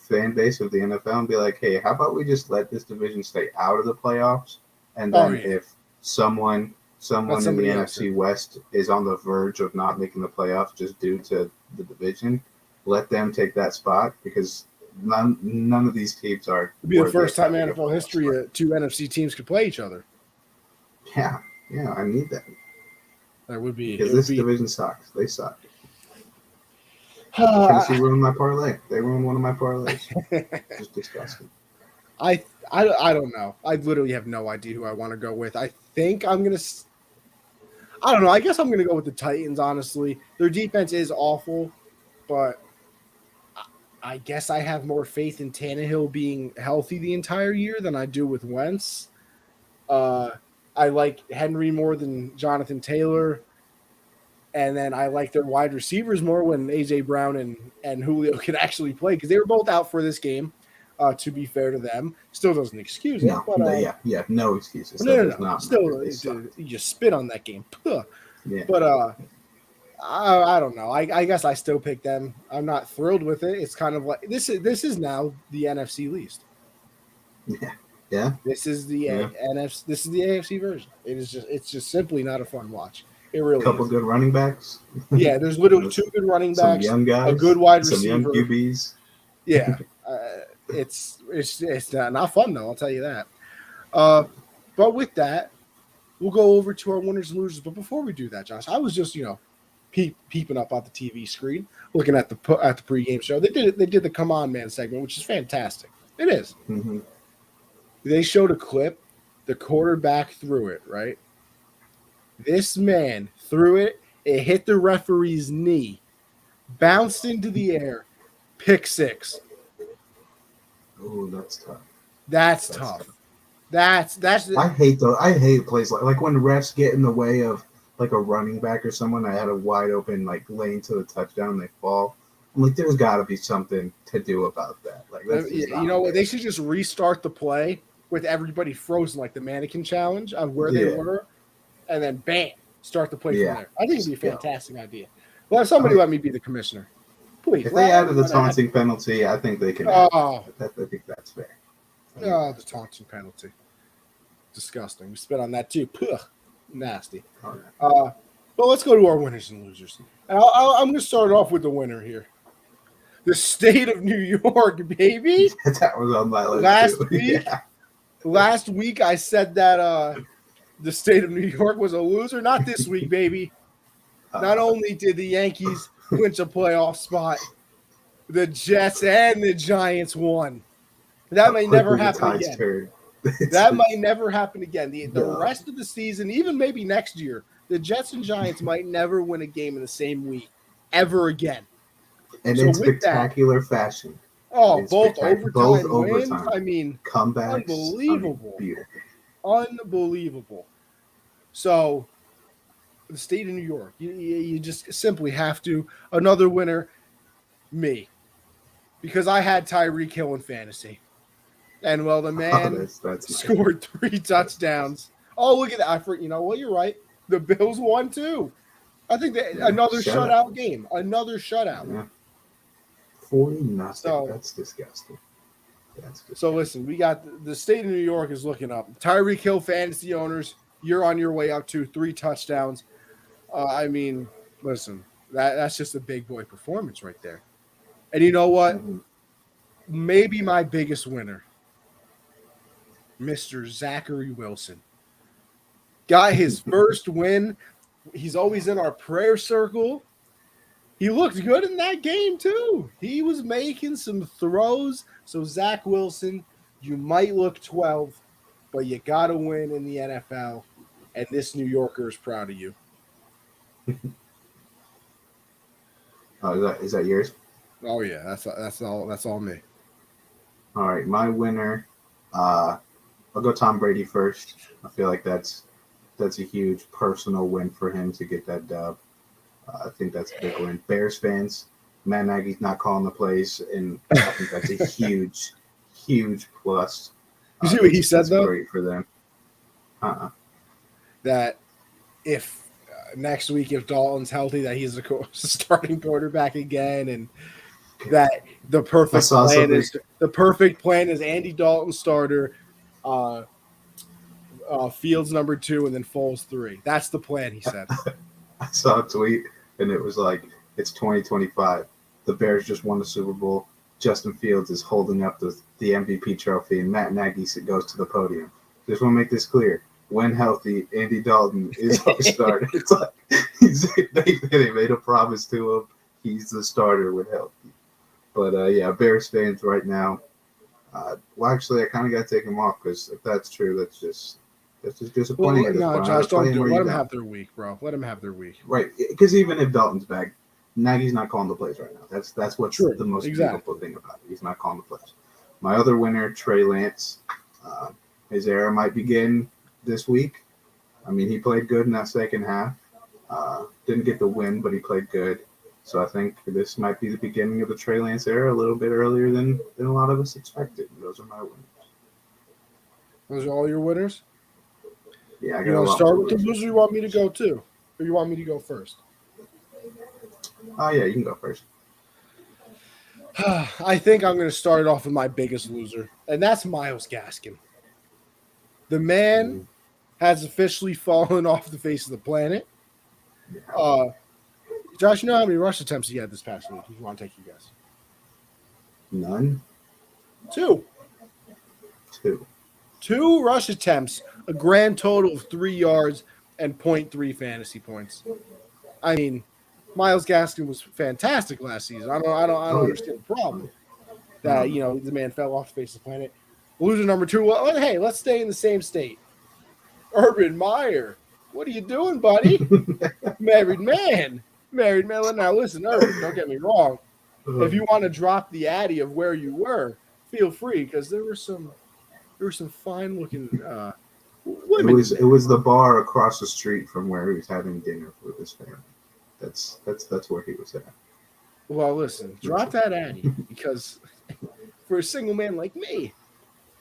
Speaker 2: fan base of the NFL and be like, hey, how about we just let this division stay out of the playoffs? And then if someone in the NFC West is on the verge of not making the playoffs just due to the division, let them take that spot, because none of these teams are.
Speaker 1: It'd be the first time in NFL history that 2 NFC teams could play each other.
Speaker 2: Yeah, I need that.
Speaker 1: That would be,
Speaker 2: because this division sucks. They suck. Tennessee ruined my parlay. They ruined one of my parlays. Just disgusting.
Speaker 1: I don't know. I literally have no idea who I want to go with. I think I'm going to – I don't know. I guess I'm going to go with the Titans, honestly. Their defense is awful, but I guess I have more faith in Tannehill being healthy the entire year than I do with Wentz. I like Henry more than Jonathan Taylor. And then I like their wide receivers more when A.J. Brown and Julio could actually play, because they were both out for this game, to be fair to them. Still doesn't excuse it. But,
Speaker 2: no excuses.
Speaker 1: No. Still, you just spit on that game. Yeah. But I don't know. I guess I still pick them. I'm not thrilled with it. It's kind of like this is now the NFC least.
Speaker 2: Yeah.
Speaker 1: This is the NFC. This is the AFC version. It's just simply not a fun watch. It really
Speaker 2: a couple good running backs.
Speaker 1: Yeah, there's literally 2 good running backs,
Speaker 2: some young guys,
Speaker 1: a good wide receiver,
Speaker 2: some young QBs.
Speaker 1: Yeah, it's not fun though. I'll tell you that. But with that, we'll go over to our winners and losers. But before we do that, Josh, I was just peeping up on the TV screen, looking at the pregame show. They did the Come On Man segment, which is fantastic. It is.
Speaker 2: Mm-hmm.
Speaker 1: They showed a clip. The quarterback threw it, right? This man threw it. It hit the referee's knee, bounced into the air, pick 6.
Speaker 2: Oh, that's tough.
Speaker 1: That's tough. That's.
Speaker 2: I hate plays like when refs get in the way of like a running back or someone that had a wide open lane to the touchdown and they fall. I'm like, there's got to be something to do about that. Like,
Speaker 1: what? They should just restart the play with everybody frozen, like the mannequin challenge of where they were. And then, bam, start the play from there. I think it'd be a fantastic idea. Well, if somebody let me be the commissioner, please.
Speaker 2: If they added the taunting penalty, I think they can. I think that's fair.
Speaker 1: Oh, the taunting penalty. Disgusting. We spit on that too. Puh, nasty. But let's go to our winners and losers. And I'm going to start off with the winner here. The state of New York, baby.
Speaker 2: That was on my list
Speaker 1: Last week, I said that the state of New York was a loser. Not this week, baby. Not only did the Yankees clinch a playoff spot, the Jets and the Giants won. That may never happen again. That might never happen again. The rest of the season, even maybe next year, the Jets and Giants might never win a game in the same week ever again.
Speaker 2: And in spectacular fashion.
Speaker 1: Oh,
Speaker 2: It's
Speaker 1: both
Speaker 2: spectacular. Both
Speaker 1: overtime wins.
Speaker 2: overtime
Speaker 1: I mean,
Speaker 2: comebacks. I mean,
Speaker 1: unbelievable.
Speaker 2: beautiful.
Speaker 1: Unbelievable. So, the state of New York, you just simply have to. Another winner, me, because I had Tyreek Hill in fantasy. And, well, the
Speaker 2: Oh,
Speaker 1: man
Speaker 2: that's nice.
Speaker 1: scored 3
Speaker 2: That's nice.
Speaker 1: touchdowns. Oh, look at that. You know what? You're right. The Bills won, too. I think that
Speaker 2: Yeah,
Speaker 1: another
Speaker 2: shut up.
Speaker 1: shutout game. Another shutout.
Speaker 2: Yeah, 40-0.
Speaker 1: So,
Speaker 2: That's disgusting. That's
Speaker 1: So
Speaker 2: disgusting.
Speaker 1: listen, we got the state of New York is looking up. Tyreek Hill fantasy owners, you're on your way up to 3 touchdowns. I mean, listen, that's just a big boy performance right there. And you know what?
Speaker 2: Mm-hmm.
Speaker 1: Maybe my biggest winner, Mr. Zachary Wilson, got his first win. He's always in our prayer circle. He looked good in that game too. He was making some throws. So Zach Wilson, you might look 12, but you got to win in the NFL. And this New Yorker is proud of you.
Speaker 2: Oh, is that yours?
Speaker 1: Oh yeah, that's all me.
Speaker 2: All right, my winner. I'll go Tom Brady first. I feel like that's a huge personal win for him to get that dub. I think that's a big win. Bears fans, Matt Nagy's not calling the plays, and I think that's a huge, huge plus.
Speaker 1: You see what he said though?
Speaker 2: Great for them.
Speaker 1: That if next week, if Dalton's healthy, that he's a starting quarterback again, and that the perfect plan is Andy Dalton starter, Fields number 2, and then Foles 3. That's the plan, he said.
Speaker 2: I saw a tweet, and it was like, it's 2025. The Bears just won the Super Bowl. Justin Fields is holding up the MVP trophy, and Matt Nagy goes to the podium. Just want to make this clear. When healthy, Andy Dalton is our starter. It's like they made a promise to him. He's the starter when healthy. But, yeah, Bears fans right now. Well, actually, I kind of got to take him off because if that's true, that's just disappointing.
Speaker 1: Well, no, Josh, don't do it. Let them have their week, bro. Let them have their week.
Speaker 2: Right, because even if Dalton's back, Nagy's not calling the plays right now. That's what's
Speaker 1: True.
Speaker 2: the most
Speaker 1: Exactly.
Speaker 2: beautiful thing about it. He's not calling the plays. My other winner, Trey Lance, his era might begin this week. I mean, he played good in that second half. Didn't get the win, but he played good. So I think this might be the beginning of the Trey Lance era a little bit earlier than a lot of us expected. Those are my winners.
Speaker 1: Those are all your winners?
Speaker 2: Yeah, I got
Speaker 1: you want to start with the loser, you want me to go too? Or you want me to go first?
Speaker 2: Oh, yeah, you can go first.
Speaker 1: I think I'm going to start off with my biggest loser, and that's Myles Gaskin. The man has officially fallen off the face of the planet. Josh, you know how many rush attempts he had this past week? If you want to take your guess.
Speaker 2: None.
Speaker 1: 2. 2 rush attempts, a grand total of 3 yards and 0.3 fantasy points. I mean, Myles Gaskin was fantastic last season. I don't understand the problem that the man fell off the face of the planet. Loser number 2. Well, hey, let's stay in the same state. Urban Meyer, what are you doing, buddy? Married man. Now listen, Urban, don't get me wrong. If you want to drop the addy of where you were, feel free, because there were some fine looking women.
Speaker 2: It was the bar across the street from where he was having dinner with his family. That's where he was at.
Speaker 1: Well, listen, drop that addy, because for a single man like me,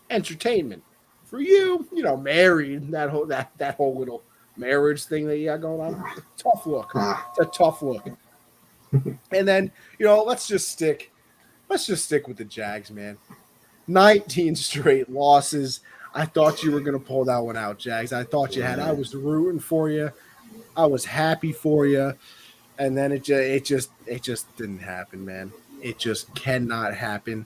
Speaker 1: entertainment. For you, married, that whole little marriage thing that you got going on, tough look. It's a tough look. And then, let's just stick with the Jags, man. 19 straight losses. I thought you were going to pull that one out, Jags. I thought you had. I was rooting for you. I was happy for you. And then it just didn't happen, man. It just cannot happen.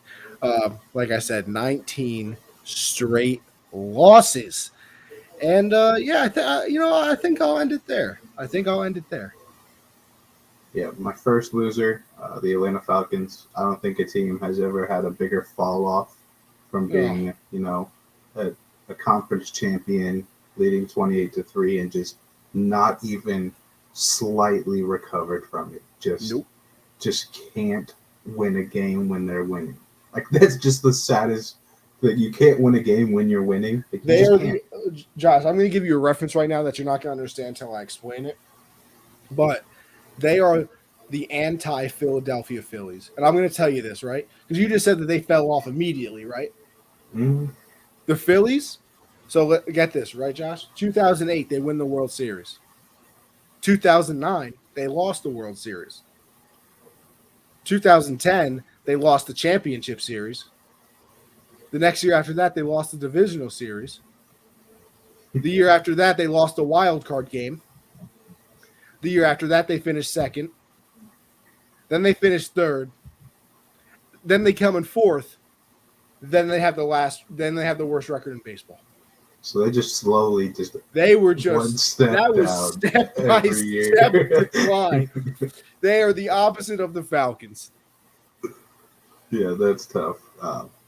Speaker 1: Like I said, 19 straight losses. And I think I'll end it there.
Speaker 2: Yeah, my first loser, the Atlanta Falcons. I don't think a team has ever had a bigger fall off from being, a conference champion, leading 28-3, and just not even slightly recovered from it. Just can't win a game when they're winning. Like that's just the saddest. That you can't win a game when you're winning. Like,
Speaker 1: They are Josh. I'm going to give you a reference right now that you're not going to understand until I explain it. But they are the anti-Philadelphia Phillies, and I'm going to tell you this, right? Because you just said that they fell off immediately, right?
Speaker 2: Mm-hmm.
Speaker 1: The Phillies. So get this, right, Josh? 2008, they win the World Series. 2009, they lost the World Series. 2010, they lost the championship series. The next year after that, they lost the divisional series. The year after that, they lost the wild card game. The year after that, they finished second. Then they finished third. Then they come in fourth. Then they have the worst record in baseball.
Speaker 2: So they just slowly
Speaker 1: they were just
Speaker 2: one step
Speaker 1: that was
Speaker 2: down
Speaker 1: step by
Speaker 2: every year.
Speaker 1: step decline. They are the opposite of the Falcons.
Speaker 2: Yeah, that's tough.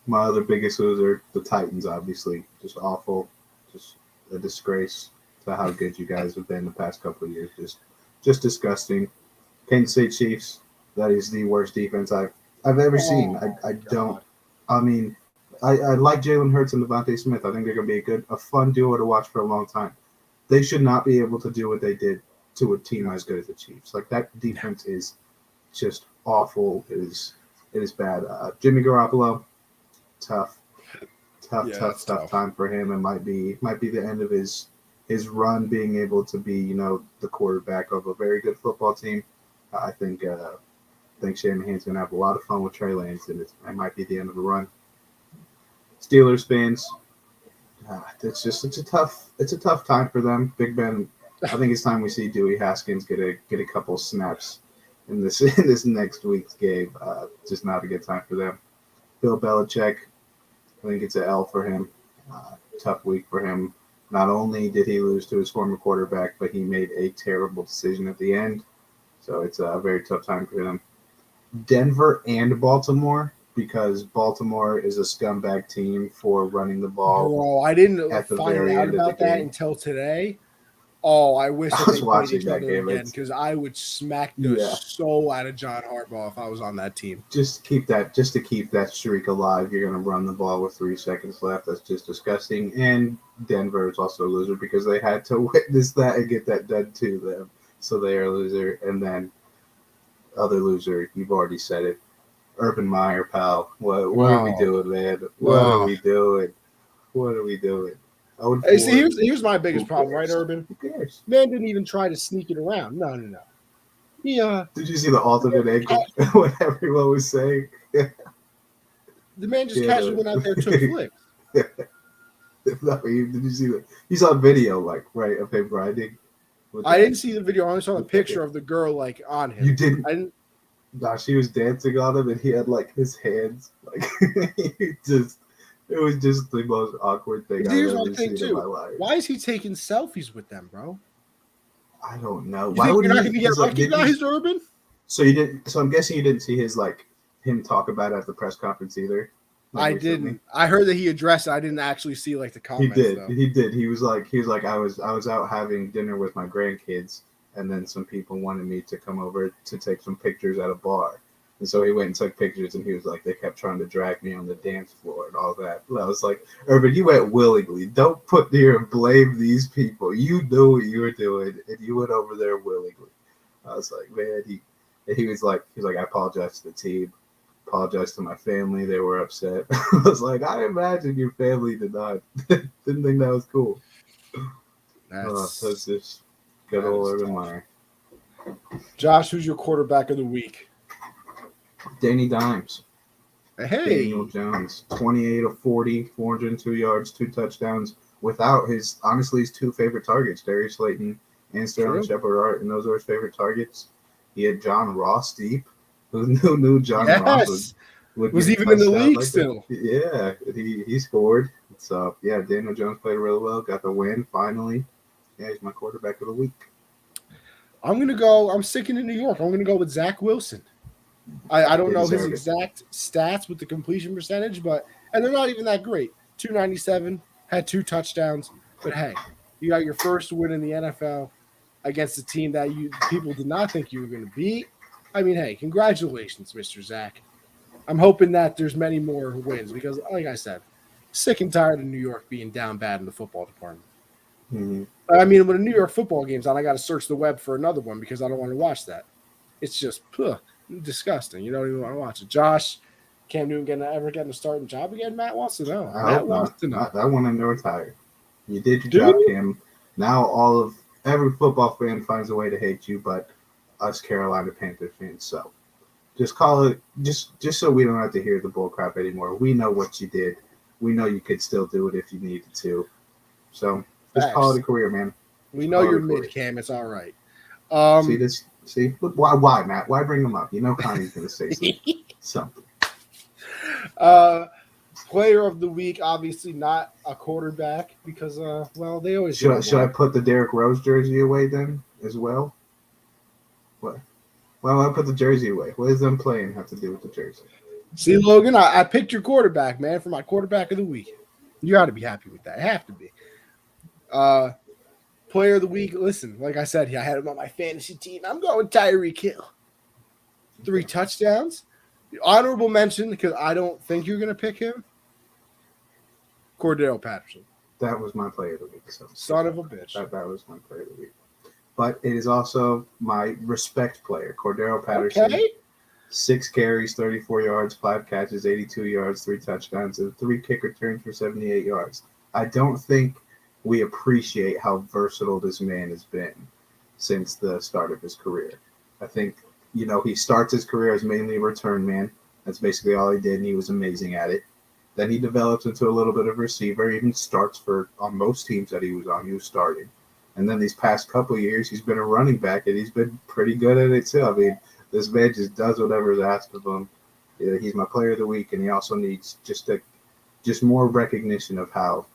Speaker 2: My other biggest loser, the Titans, obviously, just awful, just a disgrace to how good you guys have been the past couple of years. Just disgusting. Kansas City Chiefs, that is the worst defense I've ever seen. I don't. I mean, I like Jalen Hurts and Devontae Smith. I think they're going to be a fun duo to watch for a long time. They should not be able to do what they did to a team as good as the Chiefs. Like, that defense is just awful. It is bad. Jimmy Garoppolo, tough time for him. It might be the end of his run being able to be, the quarterback of a very good football team. I think Shanahan's going to have a lot of fun with Trey Lance, and it might be the end of the run. Steelers fans, it's a tough time for them. Big Ben, I think it's time we see Dewey Haskins get a couple snaps in this next week's game. Just not a good time for them. Bill Belichick, I think it's an L for him. Tough week for him. Not only did he lose to his former quarterback, but he made a terrible decision at the end. So it's a very tough time for him. Denver and Baltimore, because Baltimore is a scumbag team for running the ball.
Speaker 1: Bro, I didn't find out about that until today. Oh, I wish that they played each other again, because I would smack the soul out of John Harbaugh if I was on that team.
Speaker 2: Just to keep that streak alive, you're going to run the ball with 3 seconds left. That's just disgusting. And Denver is also a loser because they had to witness that and get that done to them. So they are a loser. And then other loser, you've already said it, Urban Meyer, pal. What are we doing, man? What are we doing?
Speaker 1: See, here's my biggest problem, right, Urban?
Speaker 2: Who cares?
Speaker 1: Man didn't even try to sneak it around. No.
Speaker 2: Did you see the alternate ankle? What everyone was saying?
Speaker 1: The man just casually went out there and took flicks.
Speaker 2: Did you see that? You saw a video, right, of him grinding?
Speaker 1: I didn't see the video. I only saw the picture of the girl, on him.
Speaker 2: You didn't?
Speaker 1: I didn't.
Speaker 2: Nah, she was dancing on him, and he had, his hands. It was just the most awkward thing I've ever seen in my life.
Speaker 1: Why is he taking selfies with them, bro?
Speaker 2: I don't know.
Speaker 1: Why would you're not going to get recognized, Urban?
Speaker 2: So you didn't. So I'm guessing you didn't see his him talk about it at the press conference either.
Speaker 1: I didn't. I heard that he addressed it. I didn't actually see the comments.
Speaker 2: He did.
Speaker 1: Though.
Speaker 2: He did. He was like I was out having dinner with my grandkids, and then some people wanted me to come over to take some pictures at a bar. And so he went and took pictures, and he was like, they kept trying to drag me on the dance floor and all that. And I was like, Urban, you went willingly. Don't put here and blame these people. You knew what you were doing, and you went over there willingly. I was like, man, he was like, I apologize to the team, apologize to my family. They were upset. I was like, I imagine your family didn't think that was cool. That's just good old Urban Meyer.
Speaker 1: Josh, who's your quarterback of the week?
Speaker 2: Danny Dimes.
Speaker 1: Hey.
Speaker 2: Daniel Jones, 28 of 40, 402 yards, 2 touchdowns, without his 2 favorite targets, Darius Slayton and Sterling Shepard, and those are his favorite targets. He had John Ross deep. Who knew John Ross was even in the league still? Yeah, he scored. So, yeah, Daniel Jones played really well, got the win finally. Yeah, he's my quarterback of the week.
Speaker 1: I'm sticking in New York. I'm going to go with Zach Wilson. I don't know his exact stats with the completion percentage, and they're not even that great. 297, had 2 touchdowns. But, hey, you got your first win in the NFL against a team that people did not think you were going to beat. I mean, hey, congratulations, Mr. Zach. I'm hoping that there's many more wins because, like I said, sick and tired of New York being down bad in the football department.
Speaker 2: Mm-hmm.
Speaker 1: I mean, when a New York football game's on, I got to search the web for another one because I don't want to watch that. It's just disgusting. You don't even want to watch it. Josh, Cam Newton ever getting a starting job again? Matt wants to know.
Speaker 2: I hope not. I want him to retire. You did your job, Cam. Now every football fan finds a way to hate you, but us Carolina Panthers fans. So just call it just so we don't have to hear the bull crap anymore. We know what you did. We know you could still do it if you needed to. So just call it a career, man.
Speaker 1: We know you're mid, Cam. It's all right.
Speaker 2: See, why, Matt? Why bring him up? You know Connie's going to say something.
Speaker 1: Player of the week, obviously not a quarterback because, they always
Speaker 2: should I put the Derrick Rose jersey away then as well? What? Well, I put the jersey away. What does them playing have to do with the jersey?
Speaker 1: See, Logan, I picked your quarterback, man, for my quarterback of the week. You got to be happy with that. I have to be. Player of the week, listen, like I said, I had him on my fantasy team. I'm going Tyreek Hill. 3 touchdowns. Honorable mention, because I don't think you're going to pick him, Cordero Patterson.
Speaker 2: That was my player of the week. So
Speaker 1: son of a bitch.
Speaker 2: That was my player of the week. But it is also my respect player, Cordero Patterson.
Speaker 1: Okay.
Speaker 2: 6 carries, 34 yards, 5 catches, 82 yards, 3 touchdowns, and 3 kick returns for 78 yards. I don't think we appreciate how versatile this man has been since the start of his career. I think, he starts his career as mainly a return man. That's basically all he did, and he was amazing at it. Then he develops into a little bit of receiver, even starts on most teams that he was on, he was starting. And then these past couple of years, he's been a running back, and he's been pretty good at it too. I mean, this man just does whatever is asked of him. Yeah, he's my player of the week, and he also needs just more recognition of how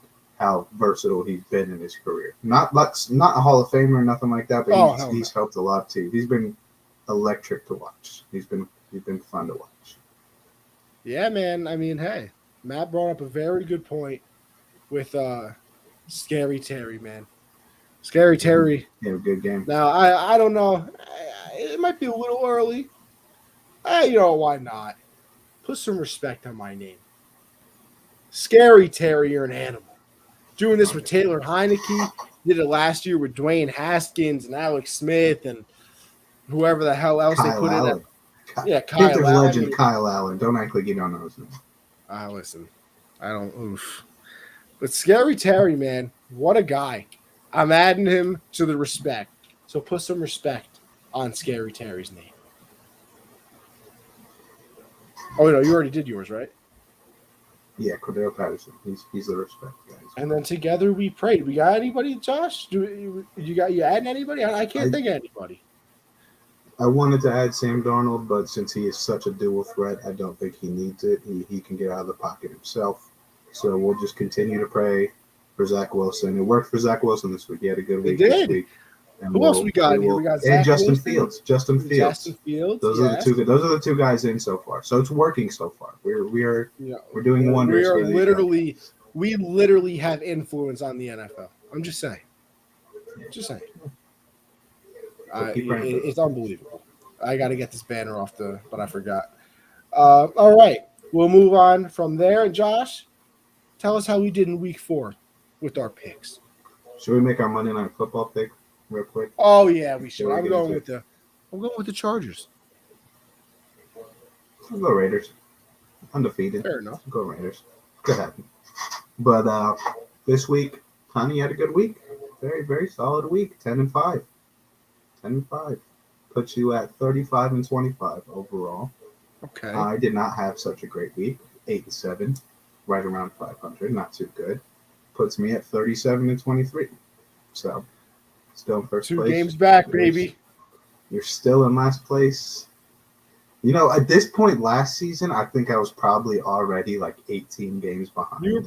Speaker 2: versatile he's been in his career. Not a Hall of Famer or nothing like that, but he's helped a lot too. He's been electric to watch. He's been fun to watch.
Speaker 1: Yeah, man. I mean, hey, Matt brought up a very good point with Scary Terry, man. Scary Terry.
Speaker 2: Yeah, good game.
Speaker 1: Now, I don't know. It might be a little early. Why not? Put some respect on my name. Scary Terry, you're an animal. Doing this with Taylor Heineke. Did it last year with Dwayne Haskins and Alex Smith and whoever the hell else
Speaker 2: Kyle
Speaker 1: they put
Speaker 2: Allen.
Speaker 1: in. Yeah, Kyle
Speaker 2: Panthers
Speaker 1: Allen.
Speaker 2: legend Kyle Allen. Don't act like you don't know his name.
Speaker 1: Listen, I don't. Oof. But Scary Terry, man, what a guy. I'm adding him to the respect. So put some respect on Scary Terry's name. Oh, no, you already did yours, right?
Speaker 2: Yeah, Cordero Patterson. He's the respect guy.
Speaker 1: And then together we prayed. We got anybody, Josh? You adding anybody? I can't think of anybody.
Speaker 2: I wanted to add Sam Darnold, but since he is such a dual threat, I don't think he needs it. He can get out of the pocket himself. So we'll just continue to pray for Zach Wilson. It worked for Zach Wilson this week. He had a good week this week. And
Speaker 1: who else we got here? We got Zach
Speaker 2: and Justin
Speaker 1: Wilson,
Speaker 2: Fields. Justin Fields. Those are the two guys in so far. So it's working so far. We're doing wonders.
Speaker 1: We literally have influence on the NFL. I'm just saying. It's unbelievable. I got to get this banner off but I forgot. All right, we'll move on from there. Josh, tell us how we did in week 4 with our picks.
Speaker 2: Should we make our Monday Night Football pick real quick?
Speaker 1: Oh yeah, we should. I'm going with the Chargers.
Speaker 2: I'll go Raiders. Undefeated.
Speaker 1: Fair enough.
Speaker 2: I'll go Raiders. Could happen. But this week, Connie had a good week. Very, very solid week. 10-5. 10-5. Puts you at 35-25 overall.
Speaker 1: Okay.
Speaker 2: I did not have such a great week. 8-7. Right around 500. Not too good. Puts me at 37-23. So, still in first place.
Speaker 1: 2 games back, baby.
Speaker 2: You're still in last place. At this point last season, I think I was probably already like 18 games behind.
Speaker 1: You were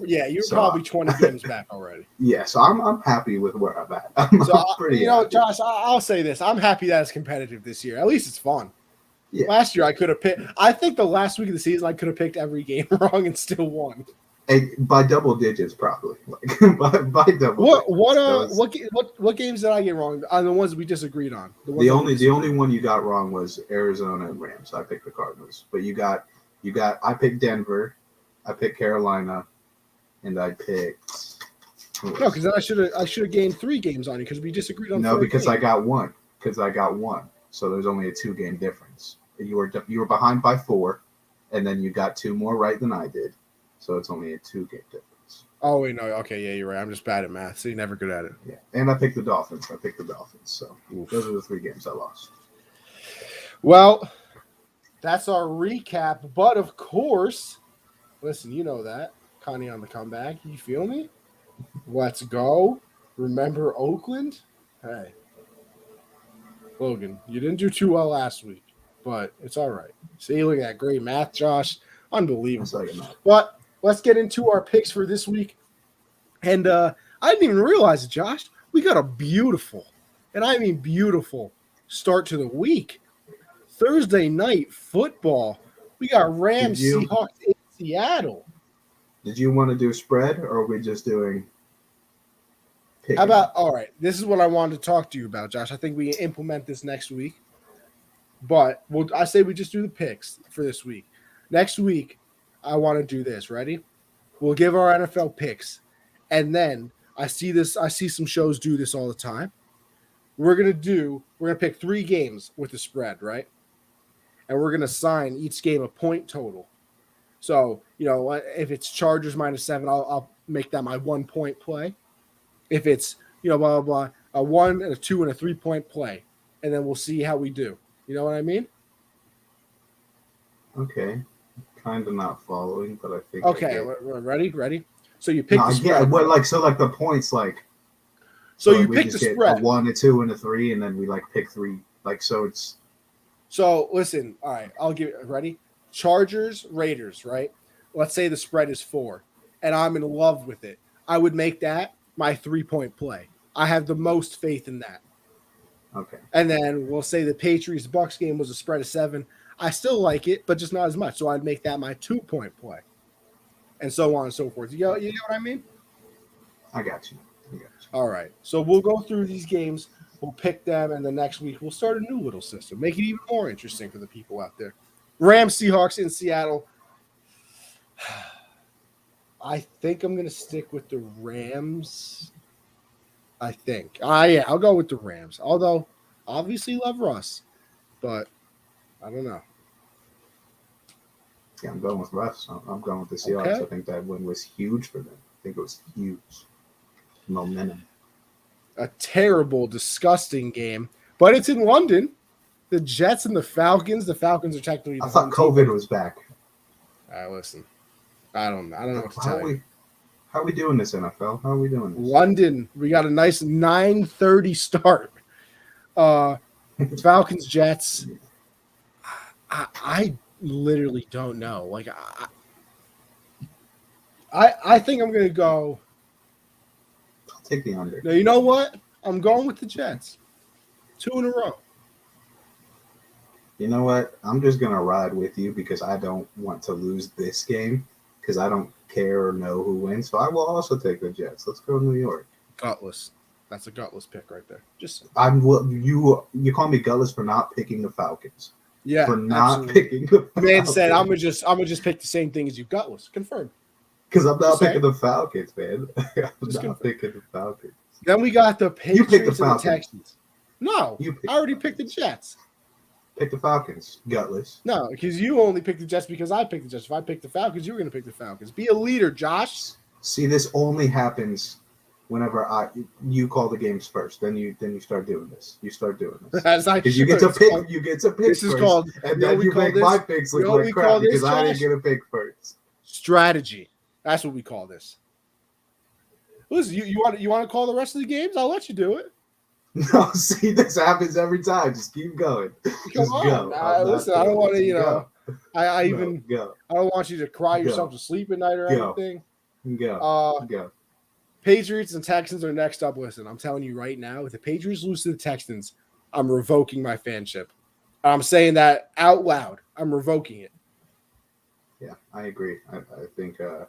Speaker 1: probably 20 games back already.
Speaker 2: Yeah, so I'm happy with where I'm at. I'm pretty happy.
Speaker 1: Josh, I'll say this. I'm happy that it's competitive this year. At least it's fun. Yeah. Last year, I could have picked – I think the last week of the season, I could have picked every game wrong and still won.
Speaker 2: By double digits, probably. By double digits.
Speaker 1: What games did I get wrong on the ones we disagreed on?
Speaker 2: The only one you got wrong was Arizona and Rams. I picked the Cardinals, but you got I picked Denver, I picked Carolina, and I picked.
Speaker 1: No, because then I should have gained 3 games on you because we disagreed on.
Speaker 2: No,
Speaker 1: 4
Speaker 2: because
Speaker 1: games.
Speaker 2: I got one. So there's only a 2-game difference. You were behind by 4, and then you got 2 more right than I did. So it's only a 2-game difference.
Speaker 1: Oh wait, no, okay, yeah, you're right. I'm just bad at math, so you're never good at it.
Speaker 2: Yeah, and I picked the Dolphins. So
Speaker 1: Oof.
Speaker 2: those are the 3 games I lost.
Speaker 1: Well, that's our recap. But of course, listen, you know that Connie on the comeback. You feel me? Let's go. Remember Oakland? Hey, Logan, you didn't do too well last week, but it's all right. See, look at that great math, Josh. Unbelievable. But let's get into our picks for this week. And I didn't even realize it, Josh. We got a beautiful, and I mean beautiful, start to the week. Thursday night football. We got Rams Seahawks in Seattle.
Speaker 2: Did you want to do spread, or are we just doing picking?
Speaker 1: How about, all right, this is what I wanted to talk to you about, Josh. I think we can implement this next week. But I say we just do the picks for this week. Next week, I want to do this. Ready? We'll give our NFL picks. And then I see some shows do this all the time. We're gonna pick 3 games with the spread, right? And we're gonna assign each game a point total. So, if it's Chargers -7, I'll make that my 1-point play. If it's, blah, blah, blah, a 1 and a 2 and a 3-point play. And then we'll see how we do. You know what I mean?
Speaker 2: Okay. Kind of not following, but I think.
Speaker 1: Okay, ready? So you pick the spread.
Speaker 2: Yeah, the points,
Speaker 1: So you pick the spread.
Speaker 2: A 1, a 2, and a 3, and then we pick 3. So it's.
Speaker 1: So listen, all right, I'll give it. Ready? Chargers, Raiders, right? Let's say the spread is 4, and I'm in love with it. I would make that my 3-point play. I have the most faith in that.
Speaker 2: Okay.
Speaker 1: And then we'll say the Patriots-Bucks game was a spread of 7. I still like it, but just not as much. So I'd make that my 2-point play, and so on and so forth. You know what I mean?
Speaker 2: I got you.
Speaker 1: All right. So we'll go through these games. We'll pick them, and the next week we'll start a new little system. Make it even more interesting for the people out there. Rams, Seahawks in Seattle. I think I'm going to stick with the Rams. I think. Yeah, I'll go with the Rams. Although, obviously love Russ, but I don't know.
Speaker 2: Yeah, I'm going with Russ. I'm going with the Seahawks. Okay. I think that win was huge for them. I think it was huge. Momentum.
Speaker 1: A terrible, disgusting game, but it's in London. The Jets and the Falcons. The Falcons are technically.
Speaker 2: I thought COVID was back.
Speaker 1: Listen, I don't know what to tell you.
Speaker 2: How are we doing this, NFL? How are we doing this?
Speaker 1: London. We got a nice 9:30 start. Falcons, Jets. I literally don't know. I think I'm going to go.
Speaker 2: I'll take the under.
Speaker 1: Now, you know what? I'm going with the Jets. 2 in a row.
Speaker 2: You know what? I'm just going to ride with you because I don't want to lose this game because I don't care or know who wins. So I will also take the Jets. Let's go to New York.
Speaker 1: Gutless. That's a gutless pick right there.
Speaker 2: You call me gutless for not picking the Falcons.
Speaker 1: Yeah,
Speaker 2: for not picking the Falcons.
Speaker 1: Man said, I'm gonna just pick the same thing as you. Gutless. Confirmed.
Speaker 2: Because I'm not picking the Falcons, man. I'm not picking the Falcons.
Speaker 1: Then we got the Patriots and the Texans. No, I already picked the Jets.
Speaker 2: Pick the Falcons, gutless.
Speaker 1: No, because you only picked the Jets because I picked the Jets. If I picked the Falcons, you were going to pick the Falcons. Be a leader, Josh.
Speaker 2: See, this only happens whenever you call the games first. Then you start doing this. You start doing this. Because you get to pick. You get to pick. This is called. And then you make my picks look like crap because I didn't get a pick first.
Speaker 1: Strategy. That's what we call this. Listen, you want to call the rest of the games? I'll let you do it.
Speaker 2: No, see, this happens every time. Just keep going.
Speaker 1: Come on. Listen, I don't want to, I don't want you to cry yourself to sleep at night or anything.
Speaker 2: Go.
Speaker 1: Patriots and Texans are next up. Listen, I'm telling you right now, if the Patriots lose to the Texans, I'm revoking my fanship. I'm saying that out loud. I'm revoking it.
Speaker 2: Yeah, I agree. I think, I'm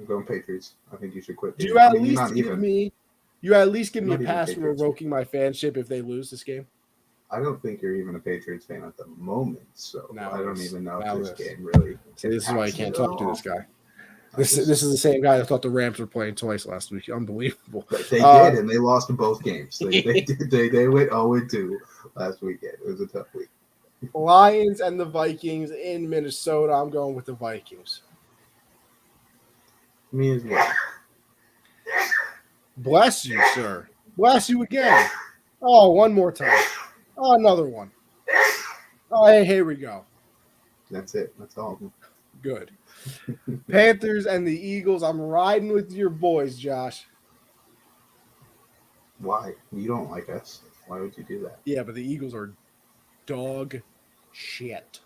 Speaker 2: going Patriots. I think you should quit.
Speaker 1: Do you at least give me a pass for revoking my fanship if they lose this game?
Speaker 2: I don't think you're even a Patriots fan at the moment, so
Speaker 1: Now
Speaker 2: I don't
Speaker 1: this.
Speaker 2: even know
Speaker 1: Now
Speaker 2: if this
Speaker 1: this.
Speaker 2: game really.
Speaker 1: See, this is why you can't talk to this guy. This
Speaker 2: just-
Speaker 1: is the same guy that thought the Rams were playing twice last week. Unbelievable.
Speaker 2: They did, and they lost both games. They went 0-2 last weekend. It was a tough week.
Speaker 1: Lions and the Vikings in Minnesota. I'm going with the Vikings.
Speaker 2: Me as well.
Speaker 1: Bless you, sir. Bless you again. Oh, one more time. Oh, another one. Oh, hey, here we go.
Speaker 2: That's it. That's all.
Speaker 1: Good. Panthers and the Eagles. I'm riding with your boys, Josh.
Speaker 2: Why? You don't like us. Why would you do that?
Speaker 1: Yeah, but the Eagles are dog shit.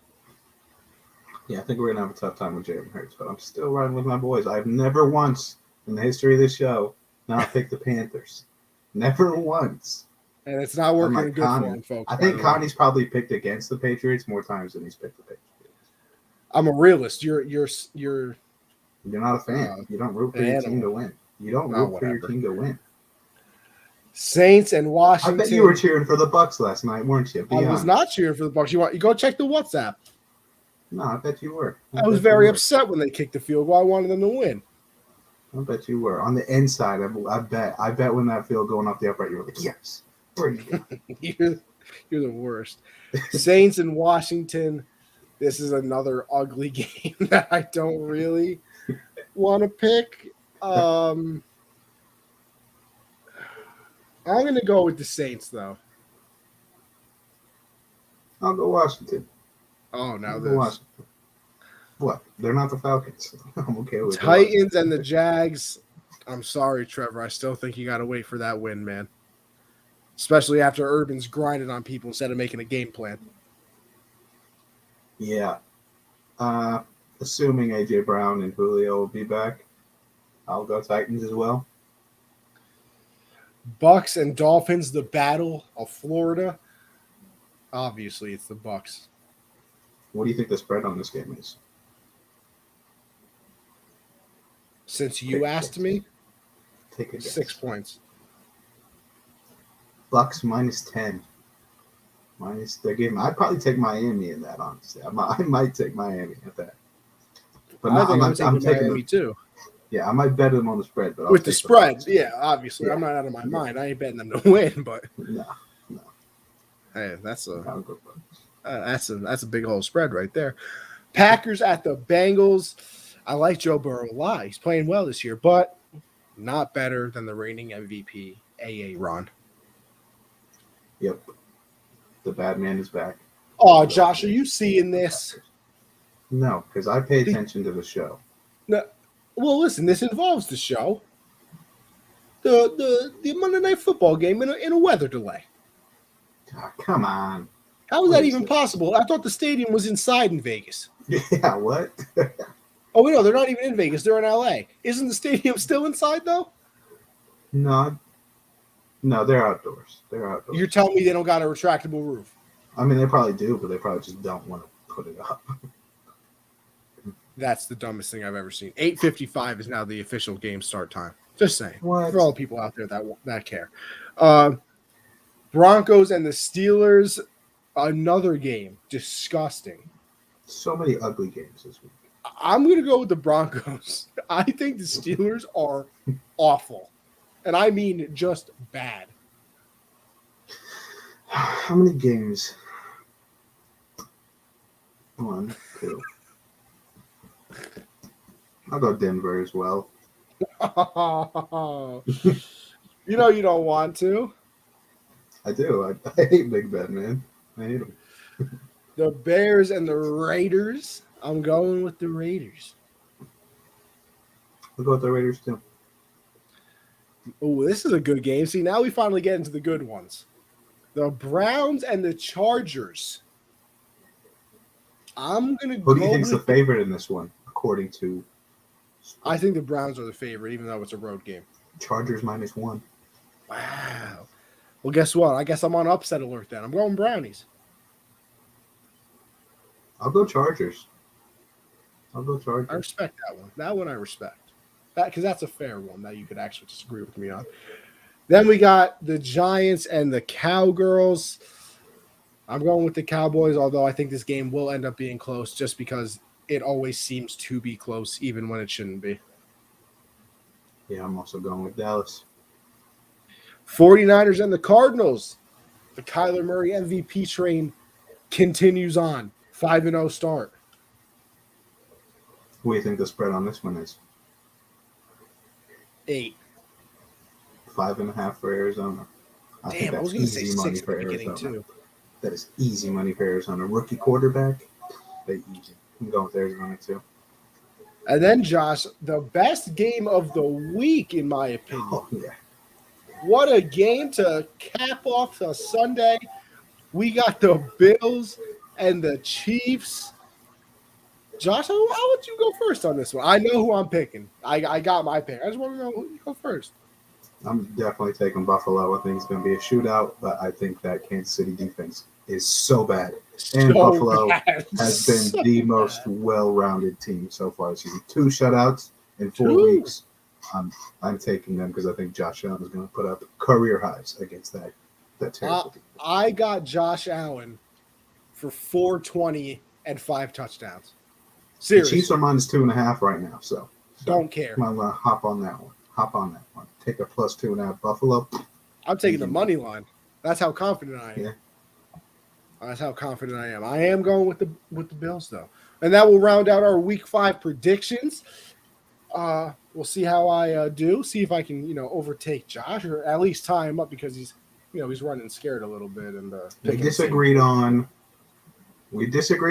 Speaker 2: Yeah, I think we're going to have a tough time with Jalen Hurts, but I'm still riding with my boys. I've never once in the history of this show not picked the Panthers. Never once.
Speaker 1: And it's not working
Speaker 2: Like
Speaker 1: good
Speaker 2: Connie.
Speaker 1: for him, folks.
Speaker 2: I think Connie's probably picked against the Patriots more times than he's picked the Patriots.
Speaker 1: I'm a realist. You're
Speaker 2: You're not a fan. You don't root for your team to win. You don't root for your team to win.
Speaker 1: Saints and Washington.
Speaker 2: I bet you were cheering for the Bucks last night, weren't you?
Speaker 1: I was not cheering for the Bucks. You go check the WhatsApp.
Speaker 2: No, I bet you were.
Speaker 1: I was very upset when they kicked the field goal. I wanted them to win.
Speaker 2: I bet you were. On the inside, I bet when that field going off the upright, you were like, yes, bring it.
Speaker 1: You're the worst. Saints and Washington. This is another ugly game that I don't really want to pick. I'm going to go with the Saints, though.
Speaker 2: I'll go Washington.
Speaker 1: Oh, now
Speaker 2: this. Washington. What? They're not the Falcons. I'm okay with
Speaker 1: Titans and the Jags. I'm sorry, Trevor. I still think you got to wait for that win, man. Especially after Urban's grinding on people instead of making a game plan.
Speaker 2: Yeah. Assuming A.J. Brown and Julio will be back, I'll go Titans as well.
Speaker 1: Bucks and Dolphins, the battle of Florida. Obviously, it's the Bucks.
Speaker 2: What do you think the spread on this game is?
Speaker 1: Since you asked me,
Speaker 2: take a guess.
Speaker 1: 6 points.
Speaker 2: Bucks -10. Minus their game. I'd probably take Miami in that, honestly. I might take Miami at that. But
Speaker 1: I'm taking Miami too.
Speaker 2: Yeah, I might bet them on the spread. But
Speaker 1: with the spread, yeah, obviously. Yeah. I'm not out of my mind. I ain't betting them to win, but
Speaker 2: no.
Speaker 1: Hey, that's a big old spread right there. Packers at the Bengals. I like Joe Burrow a lot. He's playing well this year, but not better than the reigning MVP, A.A. Ron.
Speaker 2: Yep. The bad man is back.
Speaker 1: Oh, Josh, are you seeing this?
Speaker 2: No, because I pay attention to the show.
Speaker 1: No, well, listen, this involves the show. The Monday Night Football game in a weather delay.
Speaker 2: Oh, come on.
Speaker 1: How is that even possible? I thought the stadium was inside in Vegas.
Speaker 2: Yeah, what?
Speaker 1: Oh, wait, no, they're not even in Vegas. They're in L.A. Isn't the stadium still inside, though?
Speaker 2: No, they're outdoors.
Speaker 1: You're telling me they don't got a retractable roof?
Speaker 2: I mean, they probably do, but they probably just don't want to put it up.
Speaker 1: That's the dumbest thing I've ever seen. 8:55 is now the official game start time. Just saying.
Speaker 2: What?
Speaker 1: For all the people out there that care. Broncos and the Steelers, another game. Disgusting.
Speaker 2: So many ugly games this week.
Speaker 1: I'm going to go with the Broncos. I think the Steelers are awful. And I mean just bad.
Speaker 2: How many games? 1, 2. I'll go Denver as well.
Speaker 1: You know you don't want to.
Speaker 2: I do. I hate Big Ben, man. I hate him.
Speaker 1: The Bears and the Raiders. I'm going with the Raiders.
Speaker 2: I'll go with the Raiders too.
Speaker 1: Oh, this is a good game. See, now we finally get into the good ones. The Browns and the Chargers. I'm going to go.
Speaker 2: Who do you think's the favorite in this one, according to?
Speaker 1: I think the Browns are the favorite, even though it's a road game.
Speaker 2: Chargers -1.
Speaker 1: Wow. Well, guess what? I guess I'm on upset alert then. I'm going Brownies.
Speaker 2: I'll go Chargers.
Speaker 1: I respect that one. That one I respect. That because that's a fair one that you could actually disagree with me on. Then we got the Giants and the Cowgirls. I'm going with the Cowboys, although I think this game will end up being close just because it always seems to be close, even when it shouldn't be.
Speaker 2: Yeah, I'm also going with Dallas.
Speaker 1: 49ers and the Cardinals. The Kyler Murray MVP train continues on. 5-0 start.
Speaker 2: What do you think the spread on this one is?
Speaker 1: 8.
Speaker 2: 5.5 for Arizona.
Speaker 1: Damn, I was going to say 6 at the beginning, too.
Speaker 2: That is easy money for Arizona. Rookie quarterback, they easy. I'm going with Arizona, too.
Speaker 1: And then, Josh, the best game of the week, in my opinion.
Speaker 2: Oh, yeah.
Speaker 1: What a game to cap off the Sunday. We got the Bills and the Chiefs. Josh, I'll let you go first on this one. I know who I'm picking. I got my pick. I just want to know who you go first.
Speaker 2: I'm definitely taking Buffalo. I think it's going to be a shootout, but I think that Kansas City defense is so bad. And Buffalo has been the most well-rounded team so far this season. 2 shutouts in 4 weeks. I'm taking them because I think Josh Allen is going to put up career highs against that terrible team.
Speaker 1: I got Josh Allen for 420 and 5 touchdowns. Seriously.
Speaker 2: The Chiefs are -2.5 right now, so
Speaker 1: don't care.
Speaker 2: I'm going to hop on that one. Take a +2.5 Buffalo.
Speaker 1: I'm taking the money line. That's how confident I am.
Speaker 2: Yeah.
Speaker 1: That's how confident I am. I am going with the Bills, though. And that will round out our Week 5 predictions. We'll see how I do. See if I can, overtake Josh or at least tie him up because he's running scared a little bit. And
Speaker 2: we disagreed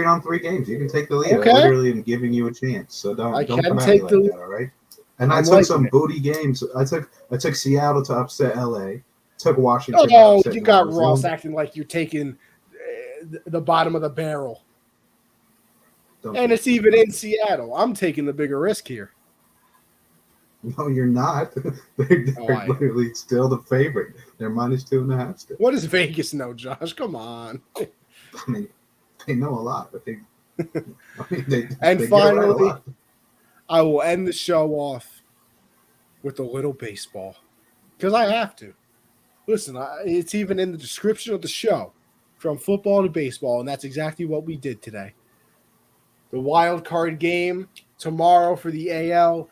Speaker 2: on 3 games. You can take the lead.
Speaker 1: Okay.
Speaker 2: I literally am giving you a chance. So don't come at me like that, all right? And I took some booty games. I took Seattle to upset LA. Took Washington.
Speaker 1: Oh, you got Ross acting like you're taking the bottom of the barrel. And it's even in Seattle. I'm taking the bigger risk here.
Speaker 2: No, you're not. They're literally still the favorite. They're -2.5 still.
Speaker 1: What does Vegas know, Josh? Come on.
Speaker 2: I mean, they know a lot, but they
Speaker 1: finally, I will end the show off with a little baseball because I have to. Listen, it's even in the description of the show, from football to baseball, and that's exactly what we did today. The wild card game tomorrow for the AL.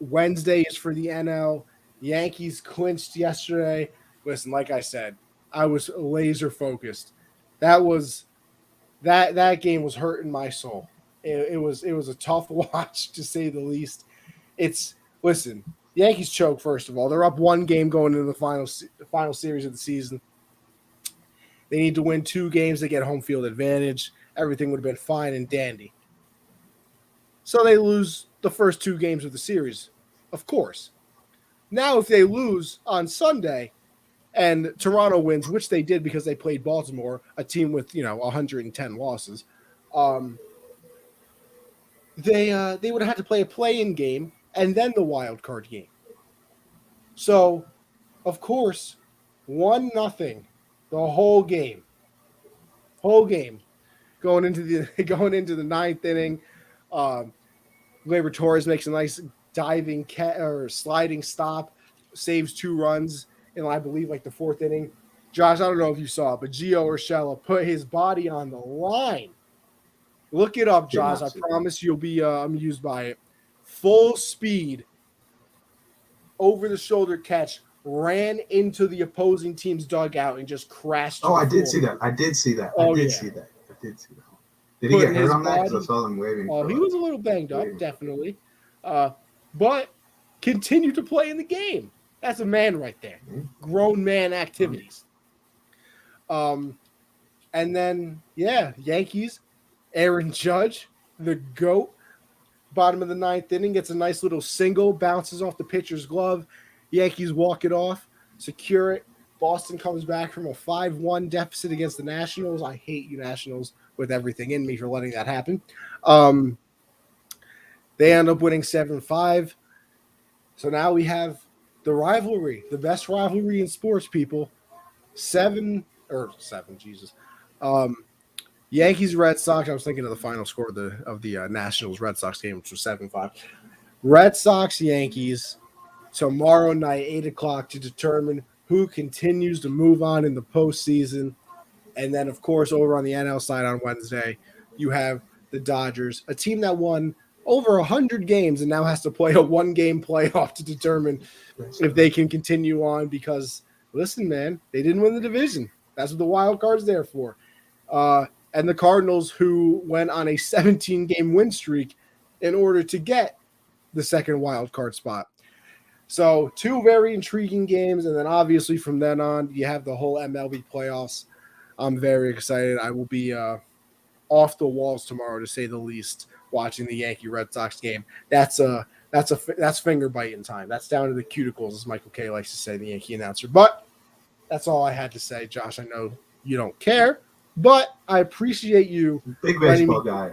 Speaker 1: Wednesday is for the NL. Yankees clinched yesterday. Listen, like I said, I was laser focused. That game was hurting my soul. It was a tough watch to say the least. Listen, Yankees choke first of all. They're up 1 game going into the final series of the season. They need to win 2 games to get home field advantage. Everything would have been fine and dandy. So they lose the first 2 games of the series, of course. Now, if they lose on Sunday and Toronto wins, which they did because they played Baltimore, a team with 110 losses, they would have had to play a play-in game and then the wild card game. So, of course, 1-0 the whole game. Going into the 9th inning. Gleyber Torres makes a nice diving or sliding stop, saves 2 runs in, I believe, like the 4th inning. Josh, I don't know if you saw it, but Gio Urshela put his body on the line. Look it up, Josh. I promise you'll be amused by it. Full speed, over-the-shoulder catch, ran into the opposing team's dugout and just crashed.
Speaker 2: Oh, I did see that. I did see that. Did he get hurt on that? Because I saw them waving.
Speaker 1: Oh, he was a little banged up, definitely. But continued to play in the game. That's a man right there. Grown man activities. And then, Yankees, Aaron Judge, the GOAT, bottom of the 9th inning, gets a nice little single, bounces off the pitcher's glove. Yankees walk it off, secure it. Boston comes back from a 5-1 deficit against the Nationals. I hate you Nationals with everything in me for letting that happen. They end up winning 7-5. So now we have the rivalry, the best rivalry in sports, people. 7, Jesus. Yankees, Red Sox. I was thinking of the final score of the Nationals Red Sox game, which was 7-5. Red Sox, Yankees, tomorrow night, 8 o'clock, to determine who continues to move on in the postseason. And then, of course, over on the NL side on Wednesday, you have the Dodgers, a team that won over 100 games and now has to play a one-game playoff to determine if they can continue on because, listen, man, they didn't win the division. That's what the wild card's there for. And the Cardinals, who went on a 17-game win streak in order to get the second wild card spot. So 2 very intriguing games, and then obviously from then on, you have the whole MLB playoffs. I'm very excited. I will be off the walls tomorrow, to say the least, watching the Yankee Red Sox game. That's finger biting time. That's down to the cuticles, as Michael Kay likes to say, the Yankee announcer. But that's all I had to say, Josh. I know you don't care, but I appreciate you.
Speaker 2: Big baseball guy.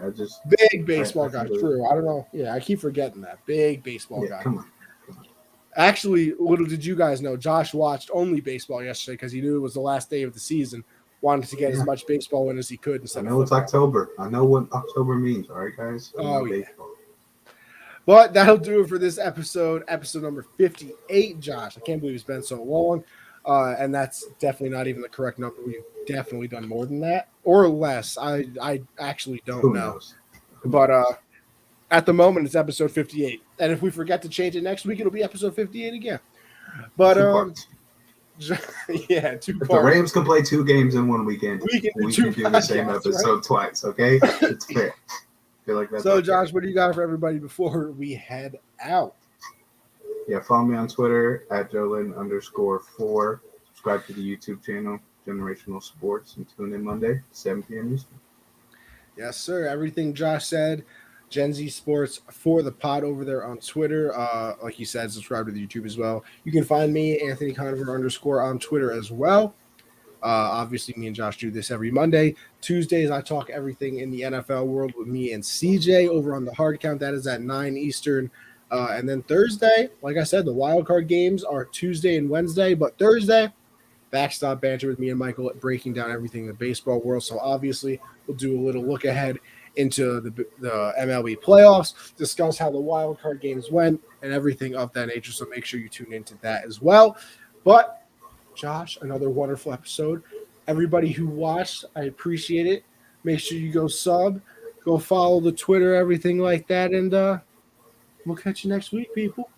Speaker 1: Big baseball guy. True. I don't know. Yeah, I keep forgetting that. Big baseball guy.
Speaker 2: Come on.
Speaker 1: Actually, little did you guys know, Josh watched only baseball yesterday because he knew it was the last day of the season. Wanted to get as much baseball in as he could.
Speaker 2: I know it's October. I know what October means. All right, guys.
Speaker 1: Baseball. But that'll do it for this episode number 58, Josh. I can't believe it's been so long. And that's definitely not even the correct number. We've definitely done more than that or less. I actually don't know. But at the moment, it's episode 58. And if we forget to change it next week, it'll be episode 58 again. But yeah, 2 parts.
Speaker 2: The Rams can play 2 games in one weekend. We can do the same episode twice, okay? It's fair. I feel like that's
Speaker 1: so, okay. Josh, what do you got for everybody before we head out?
Speaker 2: Yeah, follow me on Twitter at Jolin_4. Subscribe to the YouTube channel, Generational Sports, and tune in Monday, 7 p.m. Eastern.
Speaker 1: Yes, sir. Everything Josh said. Gen Z Sports for the pod over there on Twitter. Like he said, subscribe to the YouTube as well. You can find me, Anthony Conover _ on Twitter as well. Obviously, me and Josh do this every Monday. Tuesdays, I talk everything in the NFL world with me and CJ over on the Hard Count. That is at 9 Eastern. And then Thursday, like I said, the wild card games are Tuesday and Wednesday. But Thursday, backstop banter with me and Michael breaking down everything in the baseball world. So obviously, we'll do a little look ahead into the MLB playoffs, discuss how the wild card games went and everything of that nature. So make sure you tune into that as well. But Josh, another wonderful episode. Everybody who watched, I appreciate it. Make sure you go sub, go follow the Twitter, everything like that. And we'll catch you next week, people.